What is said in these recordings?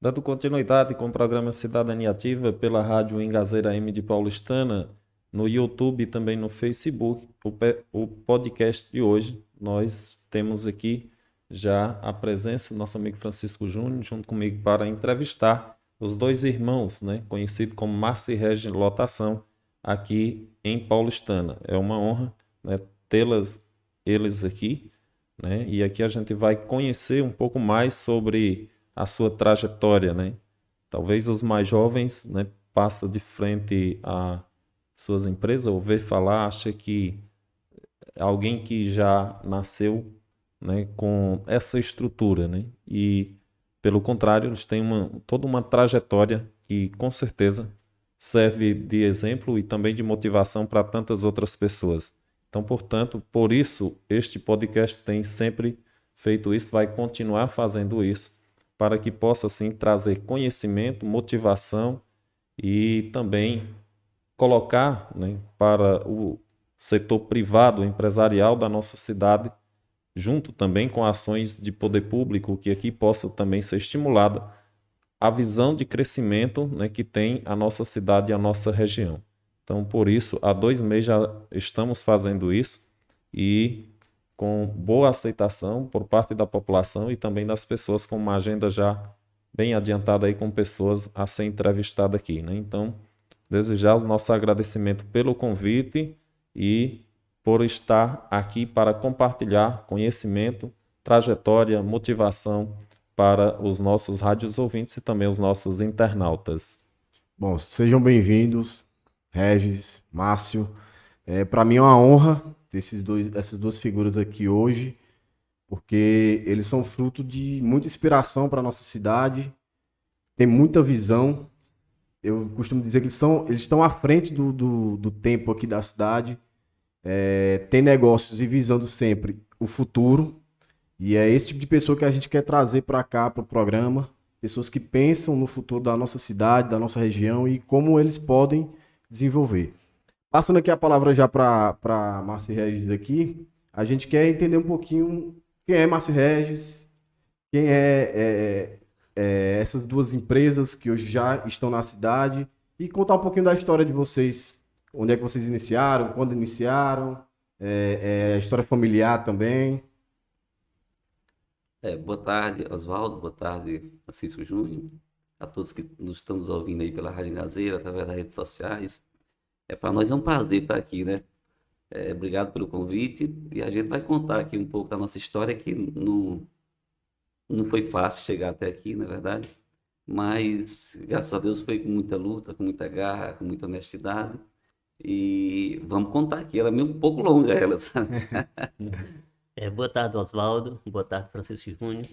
Dando continuidade com o programa Cidadania Ativa pela Rádio Engazeira M de Paulistana, no YouTube e também no Facebook, o podcast de hoje, nós temos aqui já a presença do nosso amigo Francisco Júnior, junto comigo para entrevistar os dois irmãos, né, conhecidos como Márcio e Regis Lotação, aqui em Paulistana. É uma honra, né, eles aqui, né, e aqui a gente vai conhecer um pouco mais sobre a sua trajetória, né? Talvez os mais jovens, né, passa de frente a suas empresas ou vê falar, acha que alguém que já nasceu, né, com essa estrutura, né? E pelo contrário, eles têm toda uma trajetória que com certeza serve de exemplo e também de motivação para tantas outras pessoas. Então, portanto, por isso este podcast tem sempre feito isso, vai continuar fazendo isso, para que possa assim trazer conhecimento, motivação e também colocar, né, para o setor privado, empresarial da nossa cidade, junto também com ações de poder público, que aqui possa também ser estimulada a visão de crescimento, né, que tem a nossa cidade e a nossa região. Então, por isso, há 2 meses já estamos fazendo isso e com boa aceitação por parte da população e também das pessoas, com uma agenda já bem adiantada aí com pessoas a ser entrevistada aqui, né? Então, desejar o nosso agradecimento pelo convite e por estar aqui para compartilhar conhecimento, trajetória, motivação para os nossos rádios ouvintes e também os nossos internautas. Bom, sejam bem-vindos, Regis, Márcio. Para mim é uma honra ter essas duas figuras aqui hoje, porque eles são fruto de muita inspiração para a nossa cidade, tem muita visão. Eu costumo dizer que eles estão à frente do tempo aqui da cidade, tem negócios e visando sempre o futuro, e é esse tipo de pessoa que a gente quer trazer para cá, para o programa. Pessoas que pensam no futuro da nossa cidade, da nossa região e como eles podem desenvolver. Passando aqui a palavra já para Márcio Regis aqui, a gente quer entender um pouquinho quem é Márcio Regis, quem essas duas empresas que hoje já estão na cidade e contar um pouquinho da história de vocês. Onde é que vocês iniciaram, quando iniciaram, a história familiar também. Boa tarde, Oswaldo. Boa tarde, Francisco Júnior. A todos que nos estamos ouvindo aí pela Rádio Gazeira, através das redes sociais. Para nós é um prazer estar aqui, né? Obrigado pelo convite. E a gente vai contar aqui um pouco da nossa história, que não foi fácil chegar até aqui, na verdade. Mas, graças a Deus, foi com muita luta, com muita garra, com muita honestidade. E vamos contar aqui. Ela é meio um pouco longa, ela, sabe? Boa tarde, Oswaldo. Boa tarde, Francisco Júnior.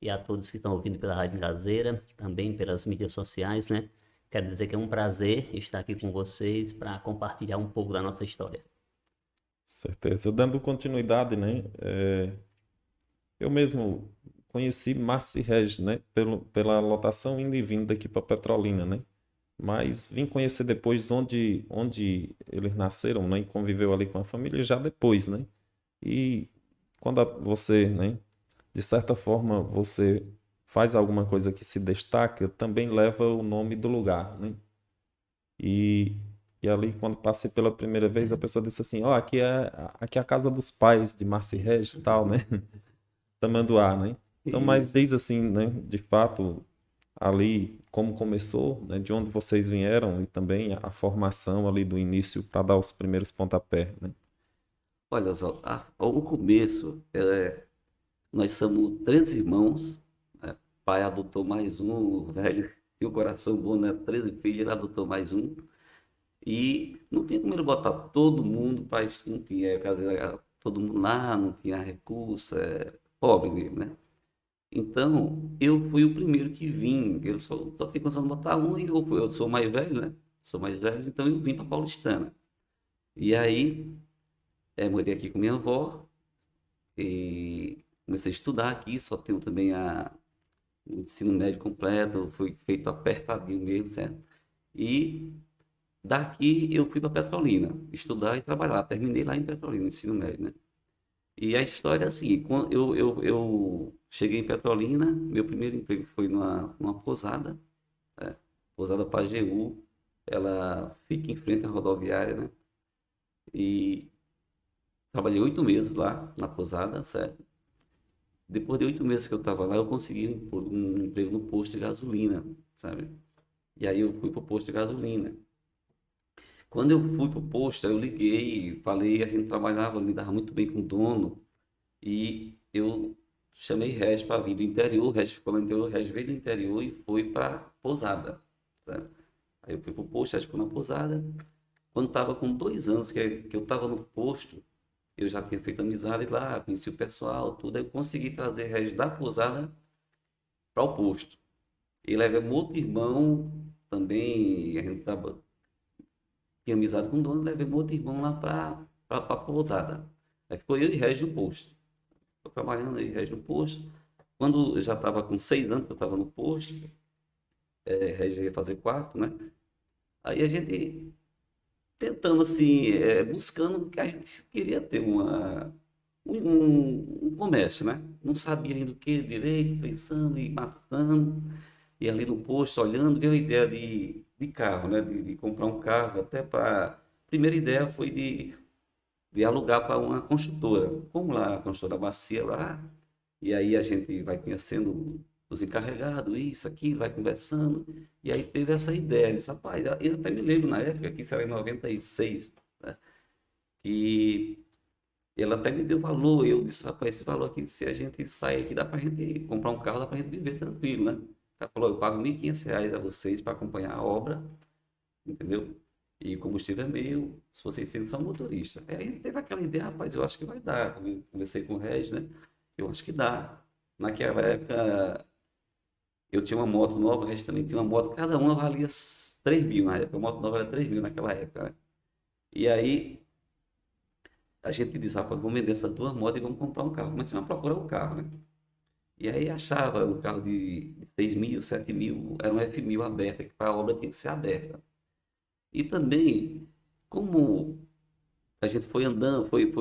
E a todos que estão ouvindo pela Rádio Caseira, também pelas mídias sociais, né? Quero dizer que é um prazer estar aqui com vocês para compartilhar um pouco da nossa história. Certeza. Dando continuidade, né? Eu mesmo conheci Márcio e Regis, né? Pela lotação indo e vindo daqui para Petrolina, né? Mas vim conhecer depois onde eles nasceram, né? E conviveu ali com a família já depois, né? E quando você, né? De certa forma, você faz alguma coisa que se destaca, também leva o nome do lugar, né? E, e ali, quando passei pela primeira vez, a pessoa disse assim, ó, aqui é a casa dos pais de Márcio e Regis e tal, né? Tamanduá, né? Então, mas Isso. diz assim, né? De fato, ali, como começou, né? De onde vocês vieram e também a formação ali do início para dar os primeiros pontapés, né? Olha só, o começo, nós somos 13 irmãos, né? Pai adotou mais um, o velho tinha o coração bom, né? 13 filhos, ele adotou mais um. E não tinha como ele botar todo mundo para isso, não tinha, todo mundo lá, não tinha recurso, pobre mesmo, né? Então, eu fui o primeiro que vim, ele só tinha condição de botar um, e eu sou mais velho, né? Sou mais velho, então eu vim para Paulistana. E aí, morei aqui com minha avó, e comecei a estudar aqui, só tenho também o ensino médio completo, foi feito apertadinho mesmo, certo? E daqui eu fui para Petrolina, estudar e trabalhar. Terminei lá em Petrolina, o ensino médio, né? E a história é assim, quando eu cheguei em Petrolina, meu primeiro emprego foi numa pousada, né? Pousada Pajeú, ela fica em frente à rodoviária, né? E trabalhei 8 meses lá na pousada, certo? Depois de 8 meses que eu estava lá, eu consegui um emprego no posto de gasolina, sabe? E aí eu fui pro posto de gasolina. Quando eu fui pro posto, aí eu liguei, falei, a gente trabalhava, lidava muito bem com o dono, e eu chamei Regis para vir do interior, o Regis ficou lá no interior, o Regis veio do interior e foi para pousada, sabe? Aí eu fui pro posto, Regis ficou na pousada. Quando estava com 2 anos que eu estava no posto, eu já tinha feito amizade lá, conheci o pessoal, tudo, aí eu consegui trazer Regis da pousada para o posto. E levei um outro irmão também, a gente tinha amizade com o dono, levei um outro irmão lá para a pousada. Aí ficou eu e Regis no posto. Estou trabalhando aí, Regis no posto. Quando eu já estava com 6 anos que eu estava no posto, Regis ia fazer quarto, né? Aí a gente tentando assim, buscando que a gente queria ter um comércio, né? Não sabia ainda o que direito, pensando e matutando, e ali no posto, olhando, veio a ideia de carro, né? De comprar um carro, até para... Primeira ideia foi de alugar para uma construtora. Como lá, a construtora Bacia lá, e aí a gente vai conhecendo os encarregados, isso, aquilo, vai conversando, e aí teve essa ideia, disse, rapaz, eu até me lembro na época, que isso era em 96, né? Que ela até me deu valor, eu disse, rapaz, esse valor aqui, se a gente sair aqui, dá pra gente comprar um carro, dá pra gente viver tranquilo, né? Ela falou, eu pago R$ 1.500 a vocês para acompanhar a obra, entendeu? E o combustível é meu, se vocês sendo só motorista. Aí a gente teve aquela ideia, rapaz, eu acho que vai dar. Eu conversei com o Regis, né? Eu acho que dá. Naquela época, eu tinha uma moto nova, o Regis também tinha uma moto, cada uma valia 3 mil na época. A moto nova era 3 mil naquela época, né? E aí, a gente disse, rapaz, vamos vender essas 2 motos e vamos comprar um carro. Comecei a procurar um carro, né? E aí achava um carro de 6 mil, 7 mil, era um F1000 aberta, que para a obra tinha que ser aberta. E também, como a gente foi andando, foi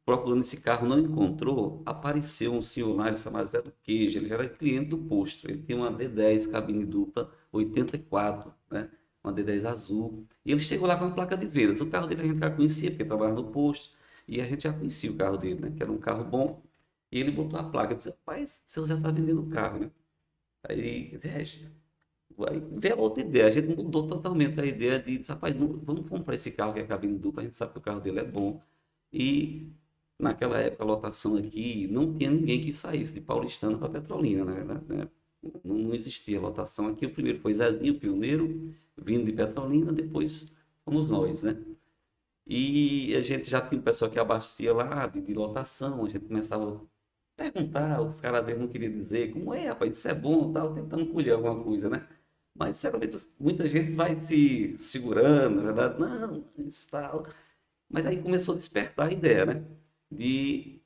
procurando esse carro, não encontrou, apareceu um senhor lá, ele se chamava Zé do Queijo, ele já era cliente do posto, ele tinha uma D10 cabine dupla 84, né? Uma D10 azul, e ele chegou lá com uma placa de vendas, o carro dele a gente já conhecia, porque trabalhava no posto, e a gente já conhecia o carro dele, né? Que era um carro bom, e ele botou a placa, eu disse, rapaz, o senhor já está vendendo o carro, né? Aí, vai ver a outra ideia. A gente mudou totalmente a ideia de, rapaz, vamos comprar esse carro que é cabine dupla, a gente sabe que o carro dele é bom. E naquela época a lotação aqui não tinha ninguém que saísse de Paulistano para Petrolina, né? Não existia lotação aqui. O primeiro foi Zezinho, pioneiro, vindo de Petrolina, depois fomos nós, né? E a gente já tinha um pessoal que abastecia lá de lotação, a gente começava a perguntar, os caras às vezes não queriam dizer, como é, rapaz, isso é bom, tal, tentando colher alguma coisa, né? Mas, sinceramente, muita gente vai se segurando, na verdade, não, isso tal. Mas aí começou a despertar a ideia, né? De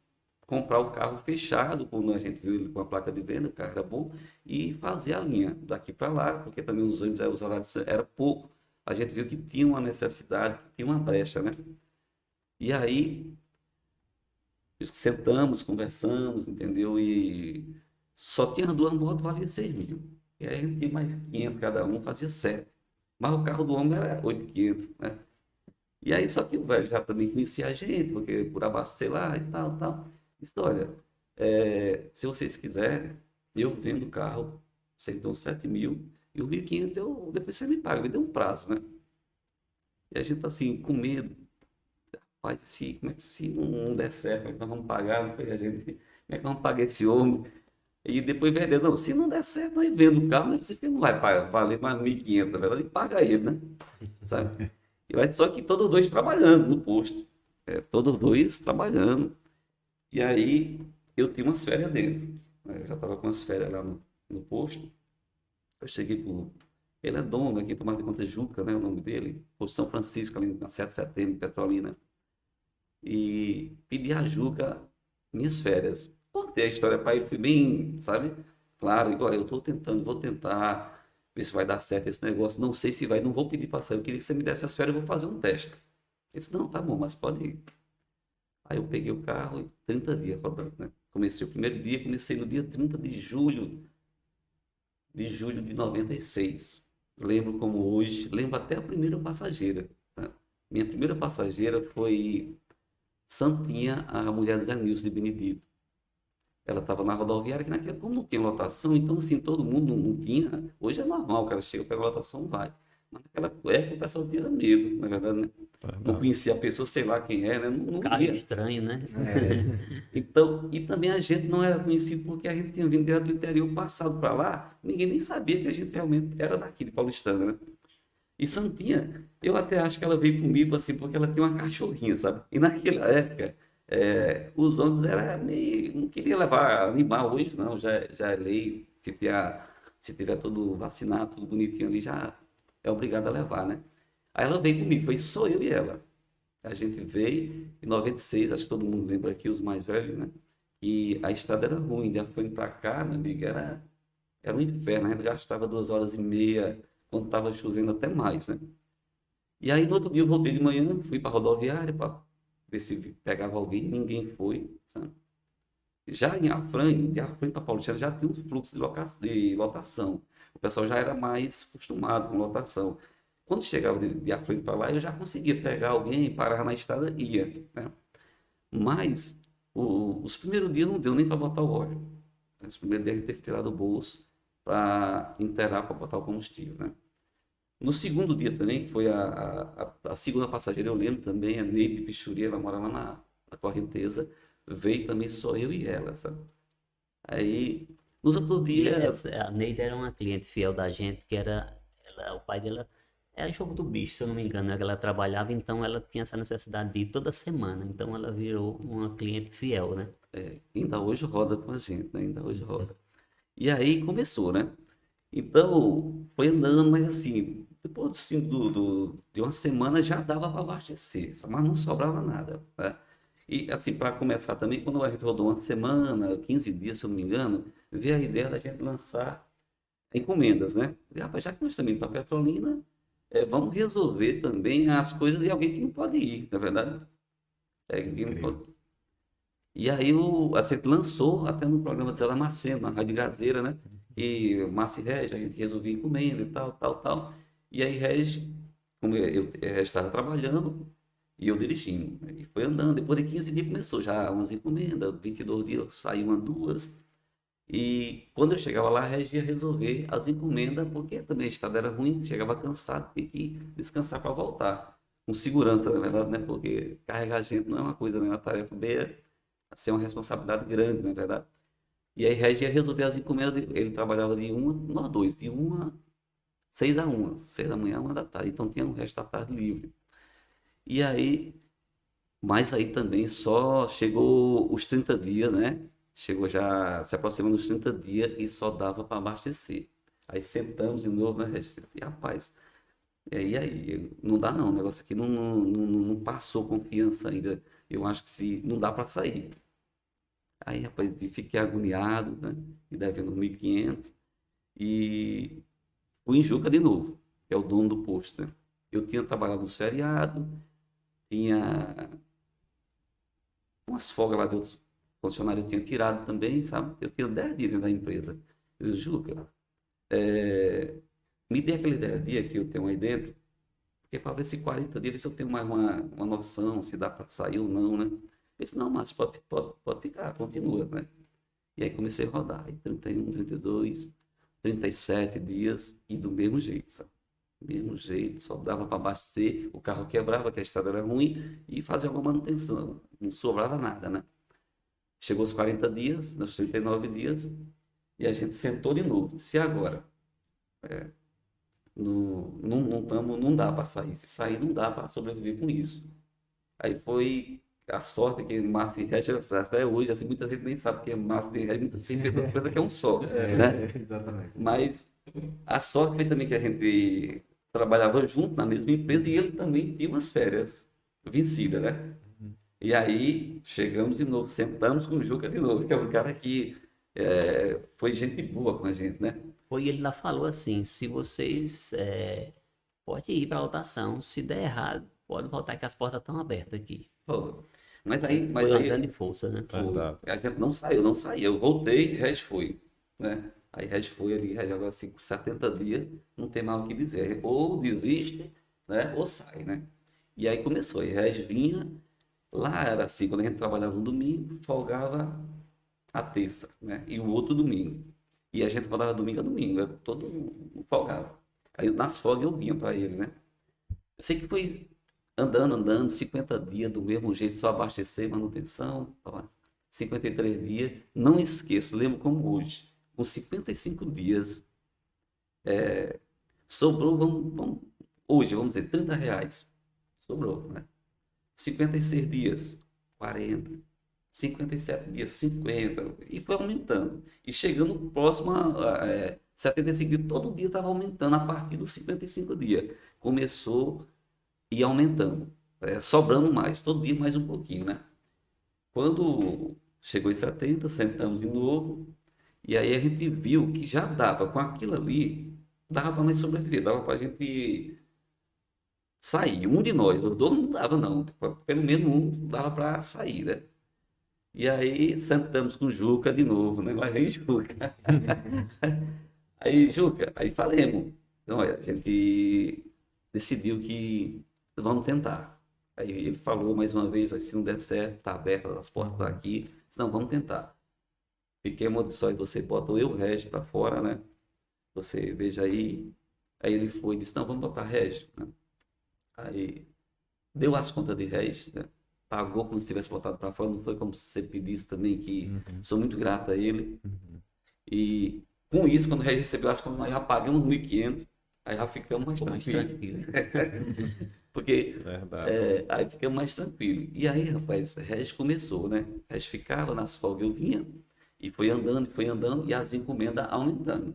comprar o carro fechado, quando a gente viu ele com a placa de venda, o carro era bom, e fazer a linha daqui para lá, porque também os ônibus, os horários era pouco. A gente viu que tinha uma necessidade, que tinha uma brecha, né? E aí sentamos, conversamos, entendeu? E só tinha 2 motos, valia 6 mil. E aí a gente tinha mais 500 cada um, fazia 7. Mas o carro do homem era 8.500, né? E aí, só que o velho já também conhecia a gente, porque por abastecer lá e tal, tal. Disse, olha, se vocês quiserem, eu vendo o carro, vocês dão 7 mil, e o 1.500 depois você me paga, me deu um prazo, né? E a gente assim, com medo, rapaz, como é que se não der certo, como é que nós vamos pagar? Não foi a gente, como é que nós vamos pagar esse homem? E depois vender, não, se não der certo, nós vendo o carro, né? Você não vai valer mais 1.500, na verdade, paga ele, né? Sabe? Só que todos dois trabalhando no posto, todos dois trabalhando. E aí eu tinha umas férias dentro, né? Eu já estava com as férias lá no posto. Eu cheguei pro. Ele é dono aqui, Tomás de Conta Juca, né? O nome dele, Posto São Francisco, ali na 7 de setembro, Petrolina. E pedi a Juca minhas férias. Contei a história para ele, fui bem, sabe? Claro, igual eu estou tentando, vou tentar ver se vai dar certo esse negócio. Não sei se vai, não vou pedir para sair. Eu queria que você me desse as férias, eu vou fazer um teste. Ele disse, não, tá bom, mas pode ir. Aí eu peguei o carro e 30 dias rodando, né? Comecei o primeiro dia, comecei no dia 30 de julho de 96. Lembro como hoje, lembro até a primeira passageira, tá? Minha primeira passageira foi Santinha, a mulher do Zé Nilson de Benedito. Ela estava na rodoviária, que naquele, como não tinha lotação, então assim, todo mundo não tinha. Hoje é normal, o cara chega, pega a lotação, vai. Mas naquela época o pessoal tinha medo, na verdade, né? Não Verdade. conhecia a pessoa, sei lá quem é, né? Não Carro ia. estranho, né? Então, e também a gente não era conhecido porque a gente tinha vindo direto do interior, passado para lá, ninguém nem sabia que a gente realmente era daqui de Paulistana, né? E Santinha, eu até acho que ela veio comigo assim, porque ela tem uma cachorrinha, sabe? E naquela época, os ônibus era meio. Não queria levar animal, hoje não, já é lei, se tiver tudo vacinado, tudo bonitinho ali, já é obrigado a levar, né? Aí ela veio comigo, foi só eu e ela. A gente veio em 96, acho que todo mundo lembra aqui, os mais velhos, né? E a estrada era ruim, de Afone para cá, meu amigo, era um inferno. A gente gastava 2 horas e meia, quando estava chovendo até mais, né? E aí no outro dia eu voltei de manhã, fui para a rodoviária para ver se pegava alguém, ninguém foi, sabe? Já em Afrânio, de Afrânio para Paulistana já tinha um fluxo de lotação. O pessoal já era mais acostumado com lotação. Quando chegava de Afrânio para lá, eu já conseguia pegar alguém, parar na estrada e ia, né? Mas os primeiros dias não deu nem para botar o óleo. Os primeiros dias a gente teve que tirar do bolso para inteirar para botar o combustível, né? No segundo dia também, que foi a segunda passageira, eu lembro também, a Neide Pichuri, ela mora lá na Correnteza, veio também só eu e ela, sabe? Aí, nos outros E dias, a Neide era uma cliente fiel da gente, que o pai dela era jogo do bicho, se eu não me engano, né? Ela trabalhava, então ela tinha essa necessidade de ir toda semana, então ela virou uma cliente fiel, né? ainda hoje roda com a gente, né? Ainda hoje roda. E aí começou, né? Então, foi andando, mas assim, depois assim, de uma semana já dava para abastecer, mas não sobrava nada, né? E assim, para começar também, quando a gente rodou uma semana, 15 dias, se eu não me engano, veio a ideia da gente lançar encomendas, né? E, rapaz, já que nós estamos indo para Petrolina, vamos resolver também as coisas de alguém que não pode ir, na verdade. Que não Incrível. pode. E aí a gente lançou até no programa de Zé Damasceno, na Rádio Gazeira, né? E Márcio e Regi, a gente resolvia encomenda e tal, tal, tal. E aí Regi, como eu estava trabalhando e eu dirigindo, né? E foi andando. Depois de 15 dias começou já umas encomendas, 22 dias saiu uma, duas. E quando eu chegava lá, a Regi ia resolver as encomendas, porque também a estrada era ruim, chegava cansado, tinha que descansar para voltar. Com segurança, na verdade, né? Porque carregar gente não é uma coisa, né? É uma tarefa bem, assim, é uma responsabilidade grande, na verdade. E aí Regi ia resolver as encomendas, ele trabalhava de uma, nós dois, de uma, 6 a 1, 6 da manhã, 1 da tarde, então tinha o resto da tarde livre. E aí, mas aí também só chegou os 30 dias, né? Chegou já se aproximando dos 30 dias e só dava para abastecer. Aí sentamos de novo, né, Regi? E, rapaz, e aí, não dá não, o negócio aqui não passou confiança ainda. Eu acho que se não dá para sair. Aí, rapaz, eu fiquei agoniado, né? E devendo 1.500. E fui em Juca de novo, que é o dono do posto, né? Eu tinha trabalhado nos feriados, tinha umas folgas lá de outros funcionários, eu tinha tirado também, sabe? Eu tinha 10 dias dentro da empresa. Eu disse, Juca, me dê aquele 10 dias que eu tenho aí dentro, porque para ver se 40 dias, ver se eu tenho mais uma noção, se dá para sair ou não, né? Ele disse, não, mas pode ficar, continua, né? E aí comecei a rodar, aí 31, 32, 37 dias e do mesmo jeito, sabe? Do mesmo jeito, só dava para abastecer, o carro quebrava, que a estrada era ruim, e fazer alguma manutenção, não sobrava nada, né? Chegou os 40 dias, nos 39 dias, e a gente sentou de novo, disse, e agora? Não dá para sair, se sair não dá para sobreviver com isso. Aí foi a sorte que Márcio e Regi, até hoje, assim, muita gente nem sabe que é Márcio e Regi, tem pessoas que pensam que é um só, né? Exatamente. Mas a sorte foi também que a gente trabalhava junto na mesma empresa e ele também tinha umas férias vencidas, né? E aí chegamos de novo, sentamos com o Juca de novo, que é um cara que foi gente boa com a gente, né? Foi ele lá falou assim, se vocês pode ir para a lotação, se der errado, pode voltar que as portas estão abertas aqui. Pô, Mas Foi uma aí grande força, né? Verdade. a gente não saiu, não saiu. Eu voltei, Regis foi, né? Aí Regis foi ali, Regis agora assim, com 70 dias, não tem mais o que dizer. Ou desiste, né? Ou sai, né? E aí começou. E Regis vinha, lá era assim, quando a gente trabalhava no domingo, folgava a terça, né? E o outro domingo. E a gente rodava domingo a domingo, todo mundo folgava. Aí nas folgas eu vinha para ele, né? Eu sei que foi andando, 50 dias do mesmo jeito, só abastecer, manutenção, 53 dias. Não esqueço, lembro como hoje. Com 55 dias, sobrou, hoje, vamos dizer, R$ 30. Sobrou, né? 56 dias, 40. 57 dias, 50. E foi aumentando. E chegando próximo a 75 dias, todo dia estava aumentando a partir dos 55 dias. Começou e aumentando, sobrando mais, todo dia mais um pouquinho, né? Quando chegou em 70, sentamos de novo, e aí a gente viu que já dava, com aquilo ali, dava para nós sobreviver, dava para a gente sair. Um de nós, os dois não dava não, pelo menos um dava para sair, né? E aí sentamos com o Juca de novo, né? Lá vem Juca. Aí, Juca, aí falemos. Então, olha, a gente decidiu que vamos tentar. Aí ele falou mais uma vez, ó, se não der certo, tá aberta, as portas estão aqui, senão vamos tentar. Fiquemos de só e você bota eu e o Regis para fora, né? Você veja aí. Aí ele foi e disse, não, vamos botar Regis, né? Aí deu as contas de Regis, né? Pagou como se tivesse botado para fora, não foi como se você pedisse também, que sou muito grato a ele. E com isso, quando o Regis recebeu as contas, nós já pagamos 1.500, aí já ficamos mais Ficou mais tranquilos. tranquilo. Porque Verdade. aí ficamos mais tranquilos. E aí, rapaz, Regis começou, né? Regis ficava nas folgas, eu vinha, e foi andando, e as encomendas aumentando.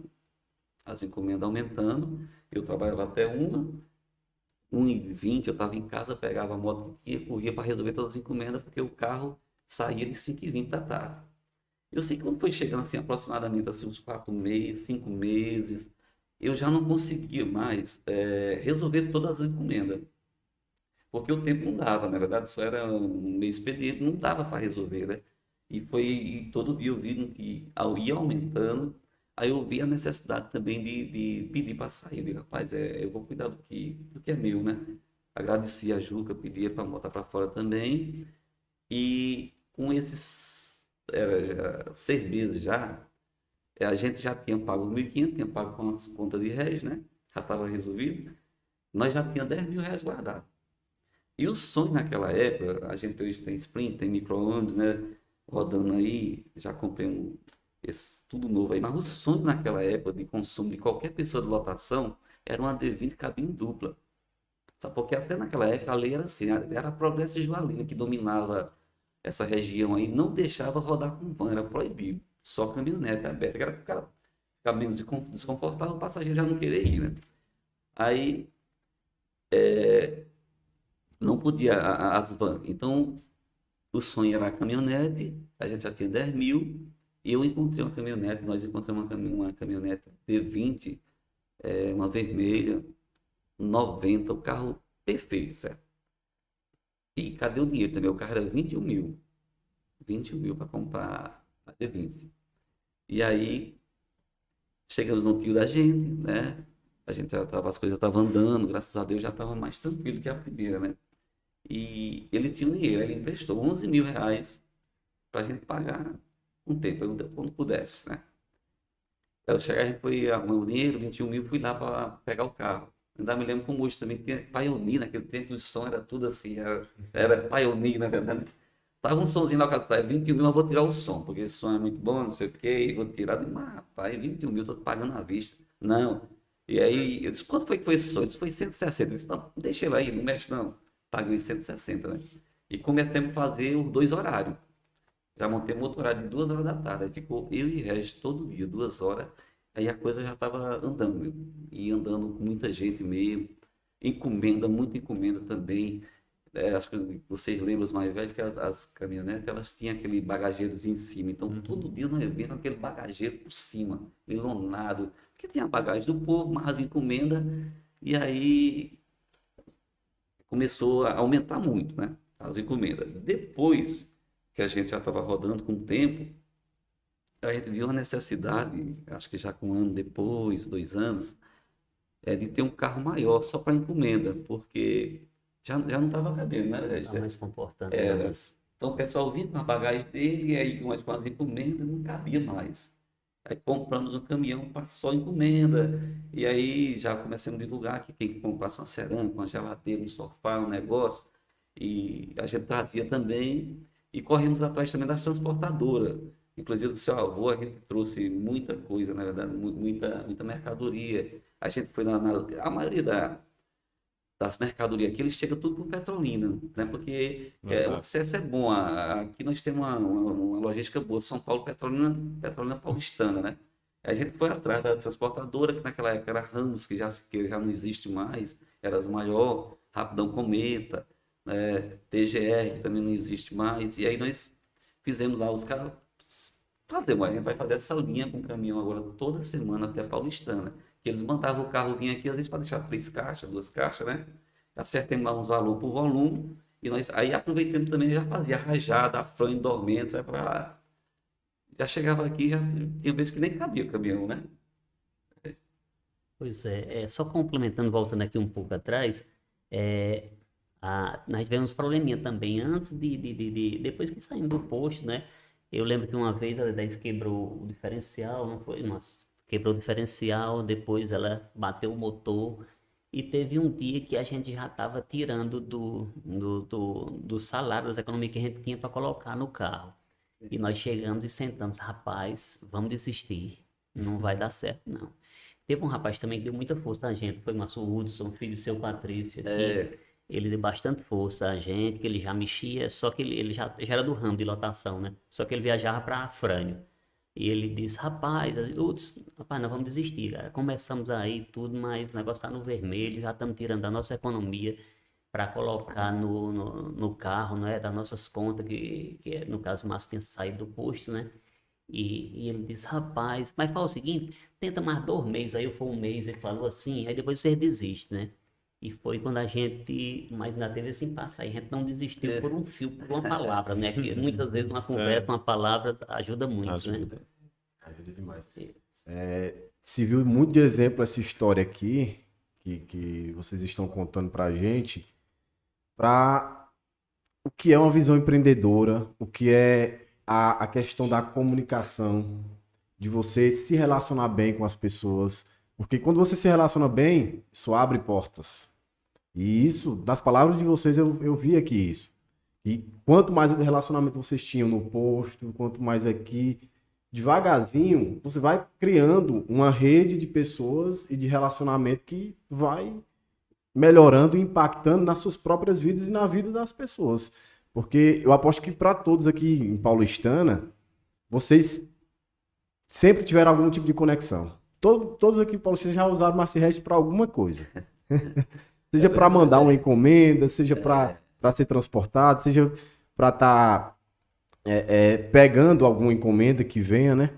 As encomendas aumentando, eu trabalhava até 1h20, eu estava em casa, pegava a moto que tinha, corria para resolver todas as encomendas, porque o carro saía de 5h20 da tarde. Eu sei que quando foi chegando assim, aproximadamente assim, uns 4 meses, 5 meses, eu já não conseguia mais resolver todas as encomendas. Porque o tempo não dava, na verdade, só era um mês expediente, não dava para resolver, né? E todo dia eu vi que ao ir aumentando, aí eu vi a necessidade também de pedir para sair. Eu digo, rapaz, eu vou cuidar do que é meu, né? Agradeci a Juca, pedi para botar para fora também. E com esses 6 meses já, a gente já tinha pago 1.500, tinha pago com as contas de réis, né? Já estava resolvido. Nós já tínhamos R$ 10.000 guardados. E o sonho naquela época, a gente hoje tem Sprint, tem micro-ônibus, né? Rodando aí, já comprei tudo novo aí. Mas o sonho naquela época de consumo de qualquer pessoa de lotação era uma D20 cabine dupla. Sabe? Porque até naquela época a lei era assim, era a Progresso e Joalina que dominava essa região aí, não deixava rodar com van, era proibido. Só caminhonete aberta, que era para o cara ficar menos desconfortável, o passageiro já não querer ir, né? Aí não podia as vans. Então, o sonho era a caminhonete, a gente já tinha 10 mil, e eu encontrei uma caminhonete, nós encontramos uma caminhonete D20, uma vermelha, 90, o carro perfeito, certo? E cadê o dinheiro também? O carro era 21 mil. 21 mil para comprar a D20. E aí, chegamos no tio da gente, né? As coisas estavam andando, graças a Deus já estava mais tranquilo que a primeira, né? E ele tinha um dinheiro, ele emprestou R$ 11.000 para a gente pagar um tempo, quando pudesse, né? Eu cheguei, a gente foi arrumar o dinheiro, 21 mil, fui lá para pegar o carro. Ainda me lembro como hoje também tinha Pioneer, naquele tempo o som era tudo assim, era Pioneer, na verdade. Tava um sonzinho lá, o cara disse, 21 mil, eu vou tirar o som, porque esse som é muito bom, não sei o quê, e vou tirar. Mas, rapaz, 21 mil, tô pagando à vista. Não. E aí, eu disse, quanto foi que foi esse som? Ele disse, foi 160. Eu disse, não, deixa ele aí, não mexe não. Paguei os 160, né? E comecemos a fazer os 2 horários. Já montei um outro horário de 2 horas da tarde. Aí ficou eu e Regis todo dia, 2 horas. Aí a coisa já estava andando. E andando com muita gente mesmo. Encomenda, muita encomenda também. Acho que vocês lembram, os mais velhos, que as caminhonetes, elas tinham aquele bagageirozinho em cima. Então, todo dia nós víamos com aquele bagageiro por cima, enlonado. Porque tinha a bagagem do povo, mas as encomendas. E aí começou a aumentar muito, né? as encomendas. Depois que a gente já estava rodando com o tempo, a gente viu a necessidade, acho que já com um ano depois, 2 anos, de ter um carro maior só para encomenda, porque já não estava cabendo, né, Tá Regi? mais comportando Era. mais. Então o pessoal vinha com a bagagem dele e aí com as encomendas não cabia mais. Aí compramos um caminhão para só encomenda. E aí já começamos a divulgar que quem comprasse uma cerâmica, uma geladeira, um sofá, um negócio. E a gente trazia também e corremos atrás também das transportadoras. Inclusive do seu avô, a gente trouxe muita coisa, na verdade, muita mercadoria. A gente foi a maioria das mercadorias aqui, eles chegam tudo por Petrolina, né? Porque o Verdade. acesso é bom. Aqui nós temos uma logística boa, São Paulo, Petrolina Paulistana, né? A gente foi atrás da transportadora, que naquela época era Ramos, que já não existe mais, era as maior, Rapidão Cometa, né? TGR, que também não existe mais. E aí nós fizemos lá, os caras a gente vai fazer essa linha com o caminhão agora toda semana até Paulistana. Que eles mandavam o carro vir aqui, às vezes para deixar 3 caixas, 2 caixas, né? Acertemos lá uns valores por volume. E nós aí aproveitando também, já fazia rajada, afronha, dormentes, vai para lá. Já chegava aqui, já tinha vezes que nem cabia o caminhão, né? Pois só complementando, voltando aqui um pouco atrás, é, nós tivemos probleminha também antes depois que saímos do posto, né? Eu lembro que uma vez a 10 quebrou o diferencial, não foi? Mas quebrou o diferencial, depois ela bateu o motor e teve um dia que a gente já estava tirando do salário das economias que a gente tinha para colocar no carro. E nós chegamos e sentamos, rapaz, vamos desistir, não vai dar certo, não. Teve um rapaz também que deu muita força a gente, foi o Márcio Hudson, filho do seu Patrício, que ele deu bastante força a gente, que ele já mexia, só que ele já era do ramo de lotação, né? Só que ele viajava para Frânio. E ele disse, rapaz, nós vamos desistir, cara. Começamos aí tudo, mas o negócio está no vermelho, já estamos tirando da nossa economia para colocar no carro, né? Das nossas contas, que no caso o Márcio tinha saído do posto, né? E ele disse, rapaz, mas fala o seguinte, tenta mais 2 meses, aí eu fui um mês, ele falou assim, aí depois você desiste, né? E foi quando a gente, mas ainda teve esse impasse, aí a gente não desistiu por um fio, por uma palavra, né? Que muitas vezes uma conversa, uma palavra ajuda muito, né? Ajuda. Ajuda demais. Se viu muito de exemplo essa história aqui, que vocês estão contando pra gente, para o que é uma visão empreendedora, o que é a questão da comunicação, de você se relacionar bem com as pessoas. Porque quando você se relaciona bem, isso abre portas. E isso, das palavras de vocês, eu vi aqui isso. E quanto mais relacionamento vocês tinham no posto, quanto mais aqui, devagarzinho, você vai criando uma rede de pessoas e de relacionamento que vai melhorando e impactando nas suas próprias vidas e na vida das pessoas. Porque eu aposto que para todos aqui em Paulistana, vocês sempre tiveram algum tipo de conexão. Todos aqui em Paulistana já usaram Marci para alguma coisa. Seja para mandar uma encomenda, seja para ser transportado, seja para estar pegando alguma encomenda que venha, né?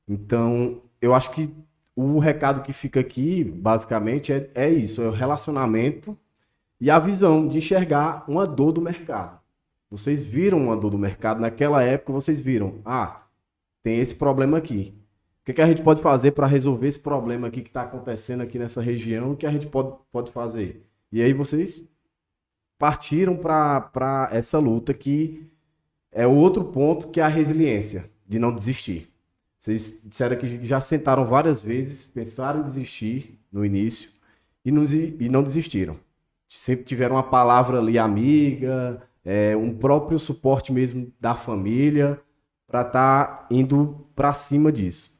Então, eu acho que o recado que fica aqui, basicamente, é isso, é o relacionamento e a visão de enxergar uma dor do mercado. Vocês viram uma dor do mercado, naquela época vocês viram, tem esse problema aqui. O que a gente pode fazer para resolver esse problema aqui que está acontecendo aqui nessa região? O que a gente pode fazer? E aí vocês partiram para essa luta que é o outro ponto, que é a resiliência, de não desistir. Vocês disseram que já sentaram várias vezes, pensaram em desistir no início e não desistiram. Sempre tiveram uma palavra ali amiga, um próprio suporte mesmo da família para estar indo para cima disso.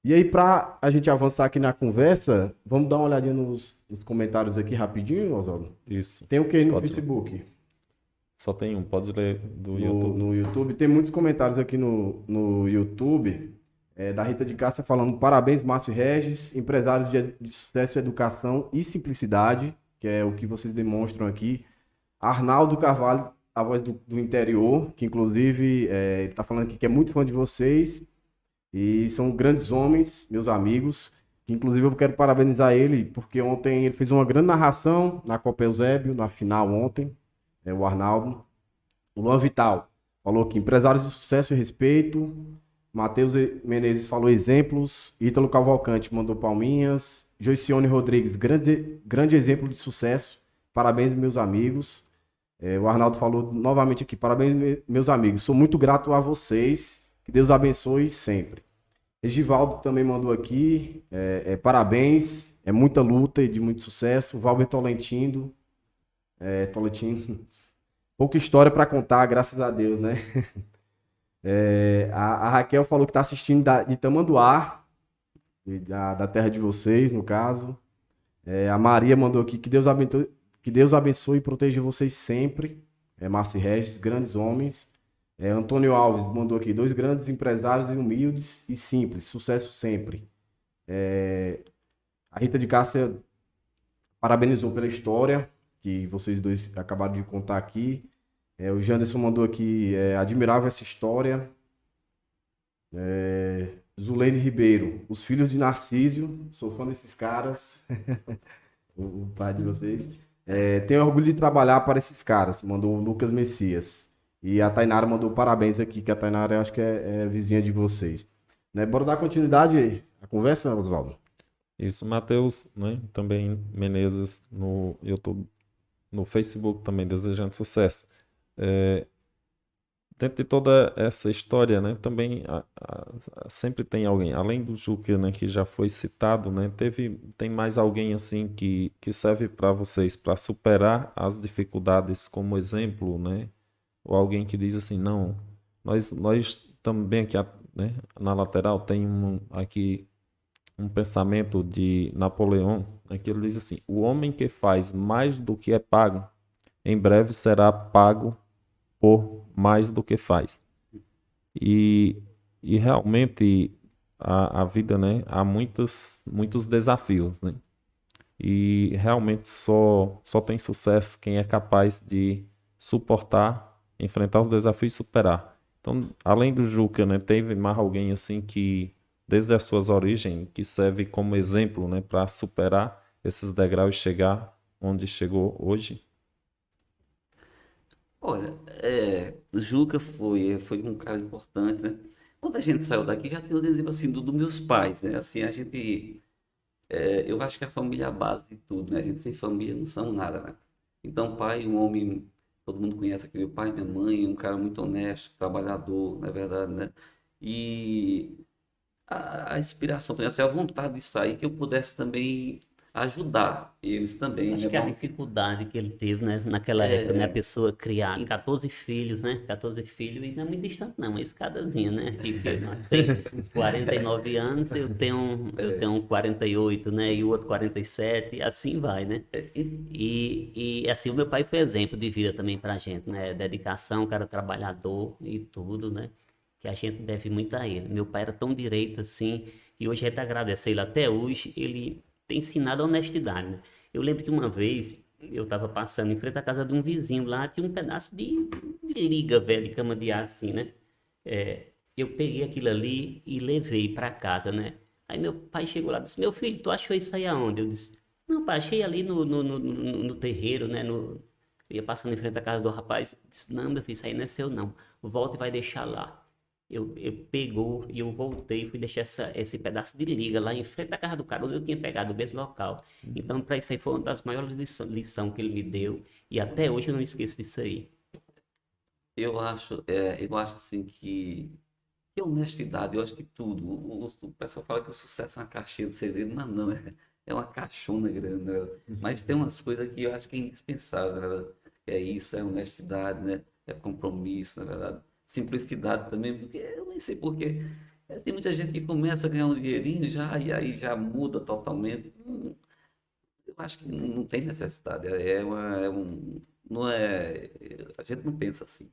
E aí, para a gente avançar aqui na conversa, vamos dar uma olhadinha nos comentários aqui rapidinho, Oswaldo? Isso. Tem o que no Pode. Facebook? Só tem um, pode ler do YouTube. No YouTube. Tem muitos comentários aqui no YouTube, da Rita de Cássia falando: parabéns, Márcio Regis, empresários de sucesso, educação e simplicidade, que é o que vocês demonstram aqui. Arnaldo Carvalho, a voz do interior, que inclusive ele está falando aqui que é muito fã de vocês. E são grandes homens, meus amigos, que inclusive eu quero parabenizar ele, porque ontem ele fez uma grande narração na Copa Eusébio, na final ontem, o Arnaldo. O Luan Vital falou que empresários de sucesso e respeito. Matheus Menezes falou exemplos. Ítalo Cavalcante mandou palminhas. Joicione Rodrigues, grande exemplo de sucesso. Parabéns, meus amigos. O Arnaldo falou novamente aqui. Parabéns, meus amigos. Sou muito grato a vocês. Que Deus abençoe sempre. Regivaldo também mandou aqui. Parabéns. É muita luta e de muito sucesso. Valber Tolentino. Pouca história para contar, graças a Deus, né? A Raquel falou que está assistindo de Tamanduá, da terra de vocês, no caso. A Maria mandou aqui que Deus abençoe e proteja vocês sempre. Márcio e Regis, grandes homens. Antônio Alves mandou aqui, 2 grandes empresários e humildes e simples, sucesso sempre. A Rita de Cássia parabenizou pela história que vocês dois acabaram de contar aqui. O Janderson mandou aqui, admirável essa história. Zulene Ribeiro, os filhos de Narcísio, sou fã desses caras, o pai de vocês. Tenho orgulho de trabalhar para esses caras, mandou o Lucas Messias. E a Tainara mandou parabéns aqui, que a Tainara eu acho que é vizinha de vocês. Né? Bora dar continuidade à conversa, Oswaldo? Isso, Matheus, né? Também Menezes no YouTube, no Facebook também, desejando sucesso. Dentro de toda essa história, né, também sempre tem alguém, além do Juca, né, que já foi citado, né, tem mais alguém assim que serve para vocês para superar as dificuldades como exemplo, né, ou alguém que diz assim, não, nós também aqui, né, na lateral tem aqui um pensamento de Napoleão, né, que ele diz assim, o homem que faz mais do que é pago, em breve será pago por mais do que faz. E realmente a vida, né, há muitos desafios, né? E realmente só tem sucesso quem é capaz de suportar, enfrentar os desafios e superar. Então, além do Juca, né, teve mais alguém assim que, desde as suas origens, que serve como exemplo, né, para superar esses degraus e chegar onde chegou hoje? Olha, o Juca foi um cara importante, né? Quando a gente saiu daqui, já tem os exemplos assim dos meus pais, né? Assim, a gente, eu acho que a família é a base de tudo, né? A gente sem família não somos nada, né? Então, pai, um homem, todo mundo conhece aqui, meu pai, minha mãe, um cara muito honesto, trabalhador, na verdade, né? E a inspiração, assim, a vontade de sair, que eu pudesse também ajudar eles também, Acho né? que a dificuldade que ele teve, né, naquela época, né, a pessoa criar 14 filhos, né, 14 filhos, e não é muito distante não, uma escadazinha, né, que nós tem 49 anos, eu tenho 48, né, e o outro 47, e assim vai, né. E assim, o meu pai foi exemplo de vida também pra gente, né, dedicação, cara trabalhador e tudo, né, que a gente deve muito a ele. Meu pai era tão direito assim, e hoje a gente agradece a ele até hoje, ele tem ensinado a honestidade, né? Eu lembro que uma vez eu estava passando em frente à casa de um vizinho lá, tinha um pedaço de liga velha de cama de ar assim, né? Eu peguei aquilo ali e levei para casa, né? Aí meu pai chegou lá e disse, meu filho, tu achou isso aí aonde? Eu disse, não, pai, achei ali no terreiro, né? Eu ia passando em frente à casa do rapaz, disse, não, meu filho, isso aí não é seu não, volta e vai deixar lá. Eu pegou e eu voltei e fui deixar esse pedaço de liga lá em frente à casa do cara, onde eu tinha pegado o mesmo local. Então, para isso aí foi uma das maiores lições que ele me deu. E até hoje eu não esqueço disso aí. Eu acho assim que honestidade, eu acho que tudo. O pessoal fala que o sucesso é uma caixinha de segredo, mas não, é uma caixona grande, né? Mas tem umas coisas que eu acho que é indispensável, na verdade. É isso, é honestidade, né? É compromisso, na verdade. Simplicidade também, porque eu nem sei porquê. Tem muita gente que começa a ganhar um dinheirinho já, e aí já muda totalmente. Eu acho que não tem necessidade. Não é, a gente não pensa assim.